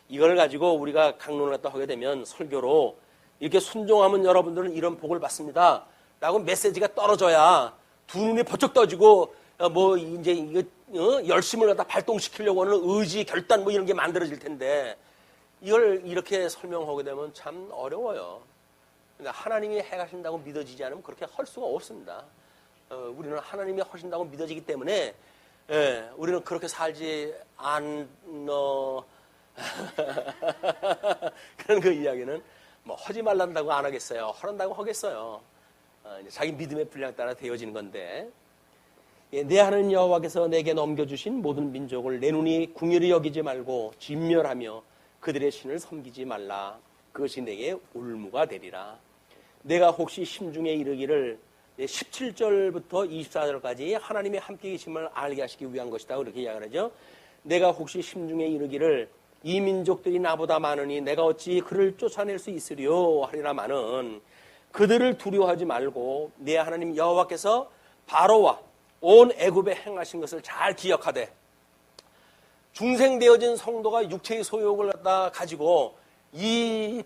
이걸 가지고 우리가 강론을 갖다 하게 되면 설교로 이렇게 순종하면 여러분들은 이런 복을 받습니다 라고 메시지가 떨어져야 두 눈이 번쩍 떠지고 뭐 이제 이거 열심을 갖다 발동시키려고 하는 의지, 결단 뭐 이런 게 만들어질 텐데 이걸 이렇게 설명하게 되면 참 어려워요. 그러니까 하나님이 해가신다고 믿어지지 않으면 그렇게 할 수가 없습니다. 우리는 하나님이 하신다고 믿어지기 때문에 우리는 그렇게 살지 그런 그 이야기는 뭐 하지 말란다고 안 하겠어요. 하란다고 하겠어요. 자기 믿음의 분량 따라 되어지는 건데, 내 하나님 여호와께서 내게 넘겨주신 모든 민족을 내 눈이 궁휼히 여기지 말고 진멸하며 그들의 신을 섬기지 말라. 그것이 내게 올무가 되리라. 내가 혹시 심중에 이르기를 17절부터 24절까지 하나님의 함께 계심을 알게 하시기 위한 것이다. 그렇게 이야기를 하죠. 내가 혹시 심중에 이르기를 이 민족들이 나보다 많으니 내가 어찌 그를 쫓아낼 수 있으리요 하리라마는 그들을 두려워하지 말고 내 하나님 여호와께서 바로와 온 애굽에 행하신 것을 잘 기억하되 중생되어진 성도가 육체의 소욕을 갖다 가지고 이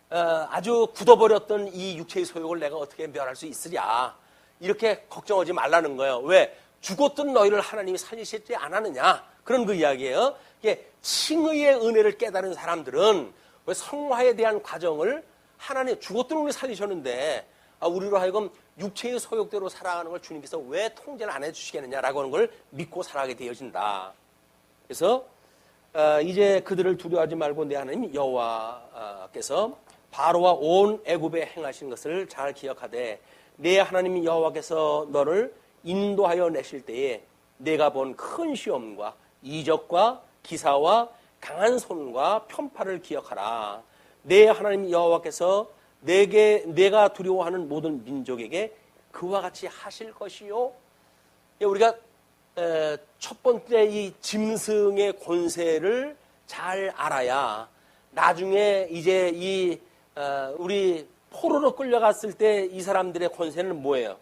아주 굳어버렸던 이 육체의 소욕을 내가 어떻게 멸할 수 있으랴 이렇게 걱정하지 말라는 거예요. 왜? 죽었던 너희를 하나님이 살리시지 않았느냐 그런 그 이야기예요. 이게 칭의의 은혜를 깨달은 사람들은 왜 성화에 대한 과정을 하나님 죽었던 우리 살리셨는데 우리로 하여금 육체의 소욕대로 살아가는 걸 주님께서 왜 통제를 안 해주시겠느냐라고 하는 걸 믿고 살아가게 되어진다. 그래서 이제 그들을 두려워하지 말고 내 하나님 여호와께서 바로와 온 애굽에 행하신 것을 잘 기억하되 내 하나님 여호와께서 너를 인도하여 내실 때에 내가 본 큰 시험과 이적과 기사와 강한 손과 편파를 기억하라. 내 하나님 여호와께서 내가 두려워하는 모든 민족에게 그와 같이 하실 것이요. 우리가 첫 번째 이 짐승의 권세를 잘 알아야 나중에 이제 이 우리 포로로 끌려갔을 때 이 사람들의 권세는 뭐예요?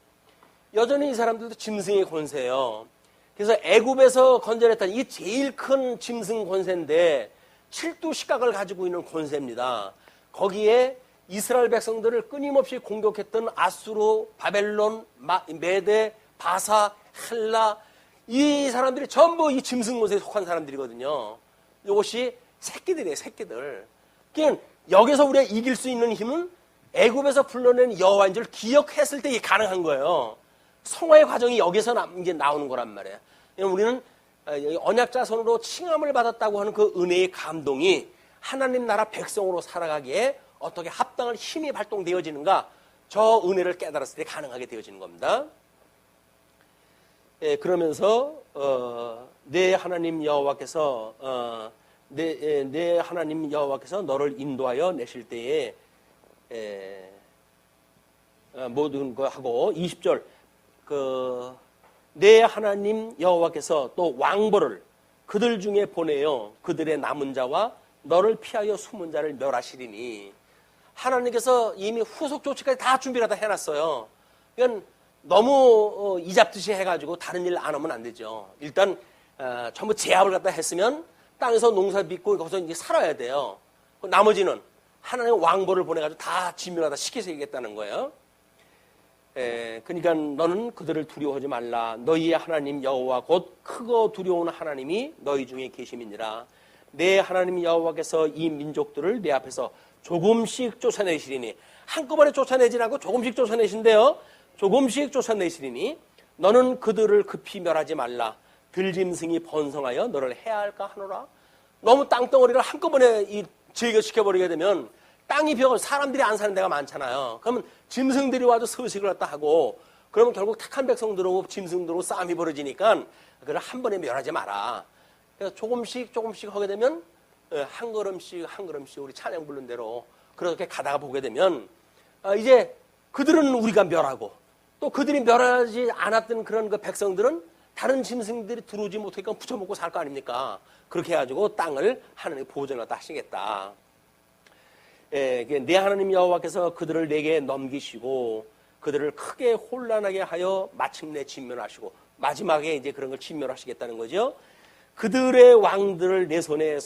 여전히 이 사람들도 짐승의 권세예요. 그래서 애굽에서 건져냈던 이 제일 큰 짐승 권세인데 7두 시각을 가지고 있는 권세입니다. 거기에 이스라엘 백성들을 끊임없이 공격했던 아수르, 바벨론, 메데, 바사, 헬라 이 사람들이 전부 이 짐승 권세에 속한 사람들이거든요. 이것이 새끼들이에요. 새끼들. 그러니까 여기서 우리가 이길 수 있는 힘은 애굽에서 불러낸 여호와인 줄 기억했을 때 이게 가능한 거예요. 성화의 과정이 여기서 이제 나오는 거란 말이에요. 우리는 언약자손으로 칭함을 받았다고 하는 그 은혜의 감동이 하나님 나라 백성으로 살아가기에 어떻게 합당한 힘이 발동되어지는가 저 은혜를 깨달았을 때 가능하게 되어지는 겁니다. 그러면서 내 하나님 여호와께서 내 하나님 여호와께서 너를 인도하여 내실 때에 모든 거 하고 20절 내 하나님 여호와께서 또 왕벌을 그들 중에 보내어 그들의 남은 자와 너를 피하여 숨은 자를 멸하시리니 하나님께서 이미 후속 조치까지 다 준비를 다 해놨어요. 그러니까 너무 이잡듯이 해가지고 다른 일 안 하면 안 되죠. 일단 전부 제압을 갖다 했으면 땅에서 농사 빚고 거기서 이제 살아야 돼요. 나머지는 하나님의 왕벌을 보내가지고 다 진멸하다 시켜서 이겠다는 거예요. 그러니까 너는 그들을 두려워하지 말라. 너희의 하나님 여호와 곧 크고 두려운 하나님이 너희 중에 계심이니라. 내 하나님 여호와께서 이 민족들을 내 앞에서 조금씩 쫓아내시리니 한꺼번에 쫓아내지 않고 조금씩 쫓아내신대요. 조금씩 쫓아내시리니 너는 그들을 급히 멸하지 말라. 들짐승이 번성하여 너를 해할까 하노라. 너무 땅덩어리를 한꺼번에 제거시켜버리게 되면 땅이 비어 사람들이 안 사는 데가 많잖아요. 그러면 짐승들이 와도 서식을 갖다 하고 그러면 결국 택한 백성들하고 짐승들하고 싸움이 벌어지니까 그걸 한 번에 멸하지 마라. 그래서 조금씩 하게 되면 한 걸음씩 우리 찬양 부른 대로 그렇게 가다가 보게 되면 이제 그들은 우리가 멸하고 또 그들이 멸하지 않았던 그런 그 백성들은 다른 짐승들이 들어오지 못하니까 붙여먹고 살 거 아닙니까? 그렇게 해가지고 땅을 하나님이 보존하다 하시겠다. 내 하나님 여호와께서 그들을 내게 넘기시고 그들을 크게 혼란하게 하여 마침내 진멸하시고 마지막에 이제 그런 걸 진멸하시겠다는 거죠. 그들의 왕들을 내 손에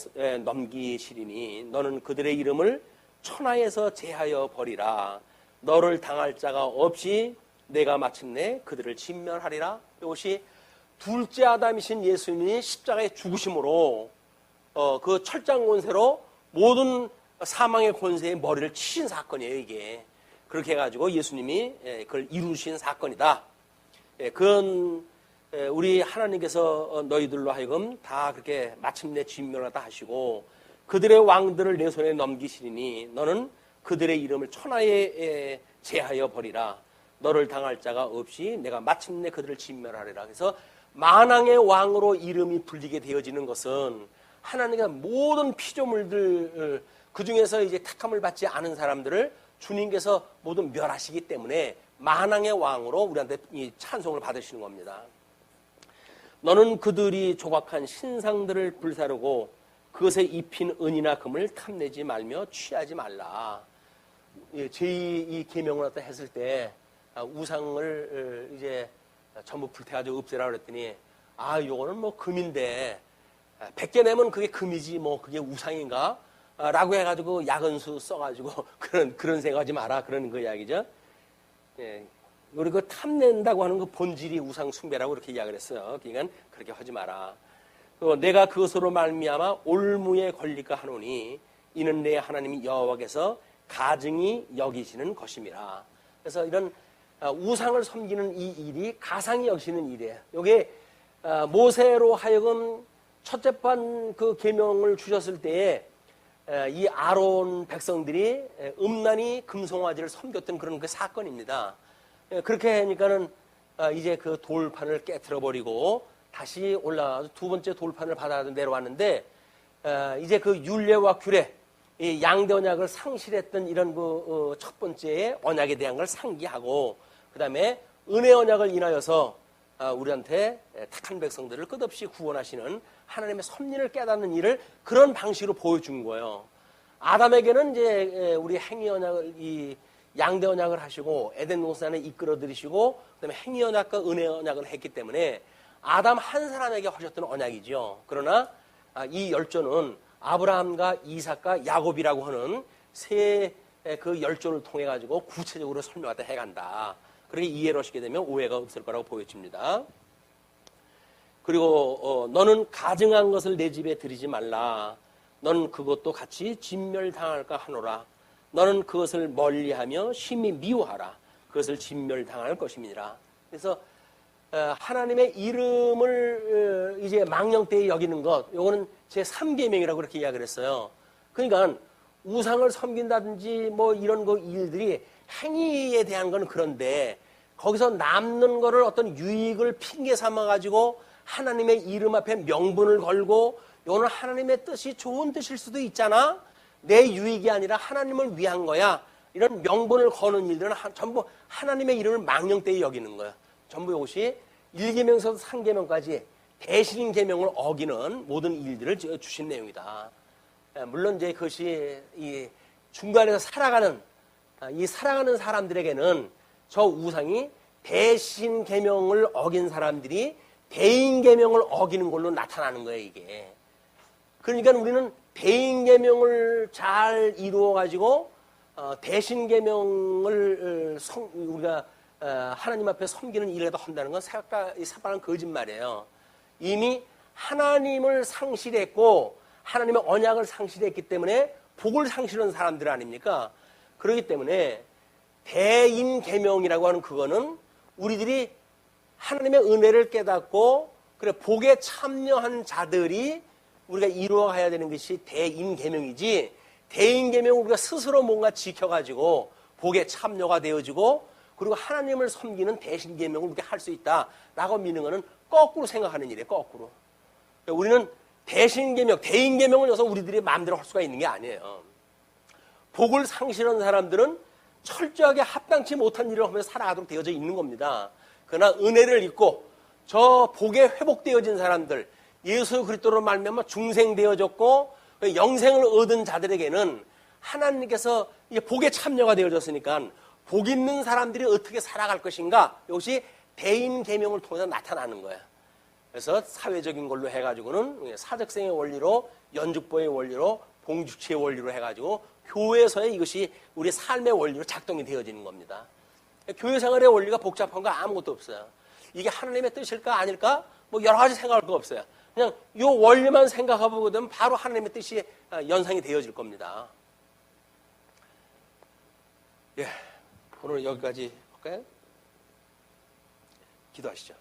넘기시리니 너는 그들의 이름을 천하에서 제하여 버리라. 너를 당할 자가 없이 내가 마침내 그들을 진멸하리라. 이것이 둘째 아담이신 예수님이 십자가에 죽으심으로 그 철장 권세로 모든 사망의 권세의 머리를 치신 사건이에요. 이게 그렇게 해가지고 예수님이 그걸 이루신 사건이다. 그건 우리 하나님께서 너희들로 하여금 다 그렇게 마침내 진멸하다 하시고 그들의 왕들을 내 손에 넘기시리니 너는 그들의 이름을 천하에 제하여 버리라. 너를 당할 자가 없이 내가 마침내 그들을 진멸하리라. 그래서 만왕의 왕으로 이름이 불리게 되어지는 것은 하나님의 모든 피조물들 그 중에서 이제 택함을 받지 않은 사람들을 주님께서 모두 멸하시기 때문에 만왕의 왕으로 우리한테 이 찬송을 받으시는 겁니다. 너는 그들이 조각한 신상들을 불사르고 그것에 입힌 은이나 금을 탐내지 말며 취하지 말라. 제2 계명을 했을 때 우상을 이제 전부 불태가지고 없애라 그랬더니 요거는 뭐 금인데 100개 내면 그게 금이지 뭐 그게 우상인가? 라고 해가지고 야근수 써가지고 그런 생각하지 마라 그러는 거 이야기죠. 우리 그 탐낸다고 하는 그 본질이 우상 숭배라고 그렇게 이야기를 했어요. 그러니까 그렇게 하지 마라. 내가 그것으로 말미암아 올무에 걸릴까 하노니 이는 내 하나님 여호와께서 가증히 여기시는 것임이라. 그래서 이런 우상을 섬기는 이 일이 가상히 여기시는 일이에요. 이게 모세로 하여금 첫째 판 그 계명을 주셨을 때에 이 아론 백성들이 음란히 금송아지를 섬겼던 그런 그 사건입니다. 그렇게 하니까는 이제 그 돌판을 깨트려 버리고 다시 올라가서 두 번째 돌판을 받아 내려왔는데 이제 그 율례와 규례, 이 양대 언약을 상실했던 이런 그 첫 번째의 언약에 대한 걸 상기하고 그 다음에 은혜 언약을 인하여서 우리한테 택한 백성들을 끝없이 구원하시는 하나님의 섭리를 깨닫는 일을 그런 방식으로 보여준 거예요. 아담에게는 이제 우리 행위 언약을 이 양대 언약을 하시고 에덴 동산에 이끌어 들이시고 그다음에 행위 언약과 은혜 언약을 했기 때문에 아담 한 사람에게 하셨던 언약이죠. 그러나 이 열조는 아브라함과 이삭과 야곱이라고 하는 세 그 열조를 통해 가지고 구체적으로 설명하다 해간다. 그렇게 이해를 하시게 되면 오해가 없을 거라고 보여집니다. 그리고 너는 가증한 것을 내 집에 들이지 말라. 너는 그것도 같이 진멸당할까 하노라. 너는 그것을 멀리하며 심히 미워하라. 그것을 진멸당할 것임이니라. 그래서 하나님의 이름을 이제 망령되이 여기는 것, 요거는 제 3계명이라고 그렇게 이야기를 했어요. 그러니까 우상을 섬긴다든지 뭐 이런 거 일들이 행위에 대한 건 그런데 거기서 남는 거를 어떤 유익을 핑계 삼아 가지고 하나님의 이름 앞에 명분을 걸고 이거는 하나님의 뜻이 좋은 뜻일 수도 있잖아. 내 유익이 아니라 하나님을 위한 거야. 이런 명분을 거는 일들은 전부 하나님의 이름을 망령되이 여기는 거야. 전부 이것이 1계명에서 3계명까지 대신 계명을 어기는 모든 일들을 주신 내용이다. 물론 이제 그것이 이 중간에서 살아가는 사람들에게는 저 우상이 대신 계명을 어긴 사람들이 대인 계명을 어기는 걸로 나타나는 거예요, 이게. 그러니까 우리는 대인 계명을 잘 이루어 가지고 대신 계명을 우리가 하나님 앞에 섬기는 일이라도 한다는 건 새빨간 거짓말이에요. 이미 하나님을 상실했고 하나님의 언약을 상실했기 때문에 복을 상실한 사람들 아닙니까? 그렇기 때문에 대인 계명이라고 하는 그거는 우리들이 하나님의 은혜를 깨닫고 그래 복에 참여한 자들이 우리가 이루어가야 되는 것이 대인 계명이지, 대인 계명을 우리가 스스로 뭔가 지켜가지고 복에 참여가 되어지고 그리고 하나님을 섬기는 대신 계명을 우리가 할 수 있다라고 믿는 것은 거꾸로 생각하는 일이에요. 거꾸로. 우리는 대신 계명, 대인 계명은 여기서 우리들이 마음대로 할 수가 있는 게 아니에요. 복을 상실한 사람들은 철저하게 합당치 못한 일을 하면서 살아가도록 되어져 있는 겁니다. 그러나 은혜를 입고 저 복에 회복되어진 사람들, 예수 그리스도로 말미암아 중생되어졌고 영생을 얻은 자들에게는 하나님께서 복에 참여가 되어졌으니까 복 있는 사람들이 어떻게 살아갈 것인가, 이것이 대인 계명을 통해서 나타나는 거야. 그래서 사회적인 걸로 해가지고는 사적생의 원리로, 연죽보의 원리로, 봉주치의 원리로 해가지고 교회에서의 이것이 우리 삶의 원리로 작동이 되어지는 겁니다. 교회 생활의 원리가 복잡한 거 아무것도 없어요. 이게 하나님의 뜻일까 아닐까? 뭐 여러 가지 생각할 거 없어요. 그냥 이 원리만 생각해보게 되면 바로 하나님의 뜻이 연상이 되어질 겁니다. 예, 오늘 여기까지 할까요? 기도하시죠.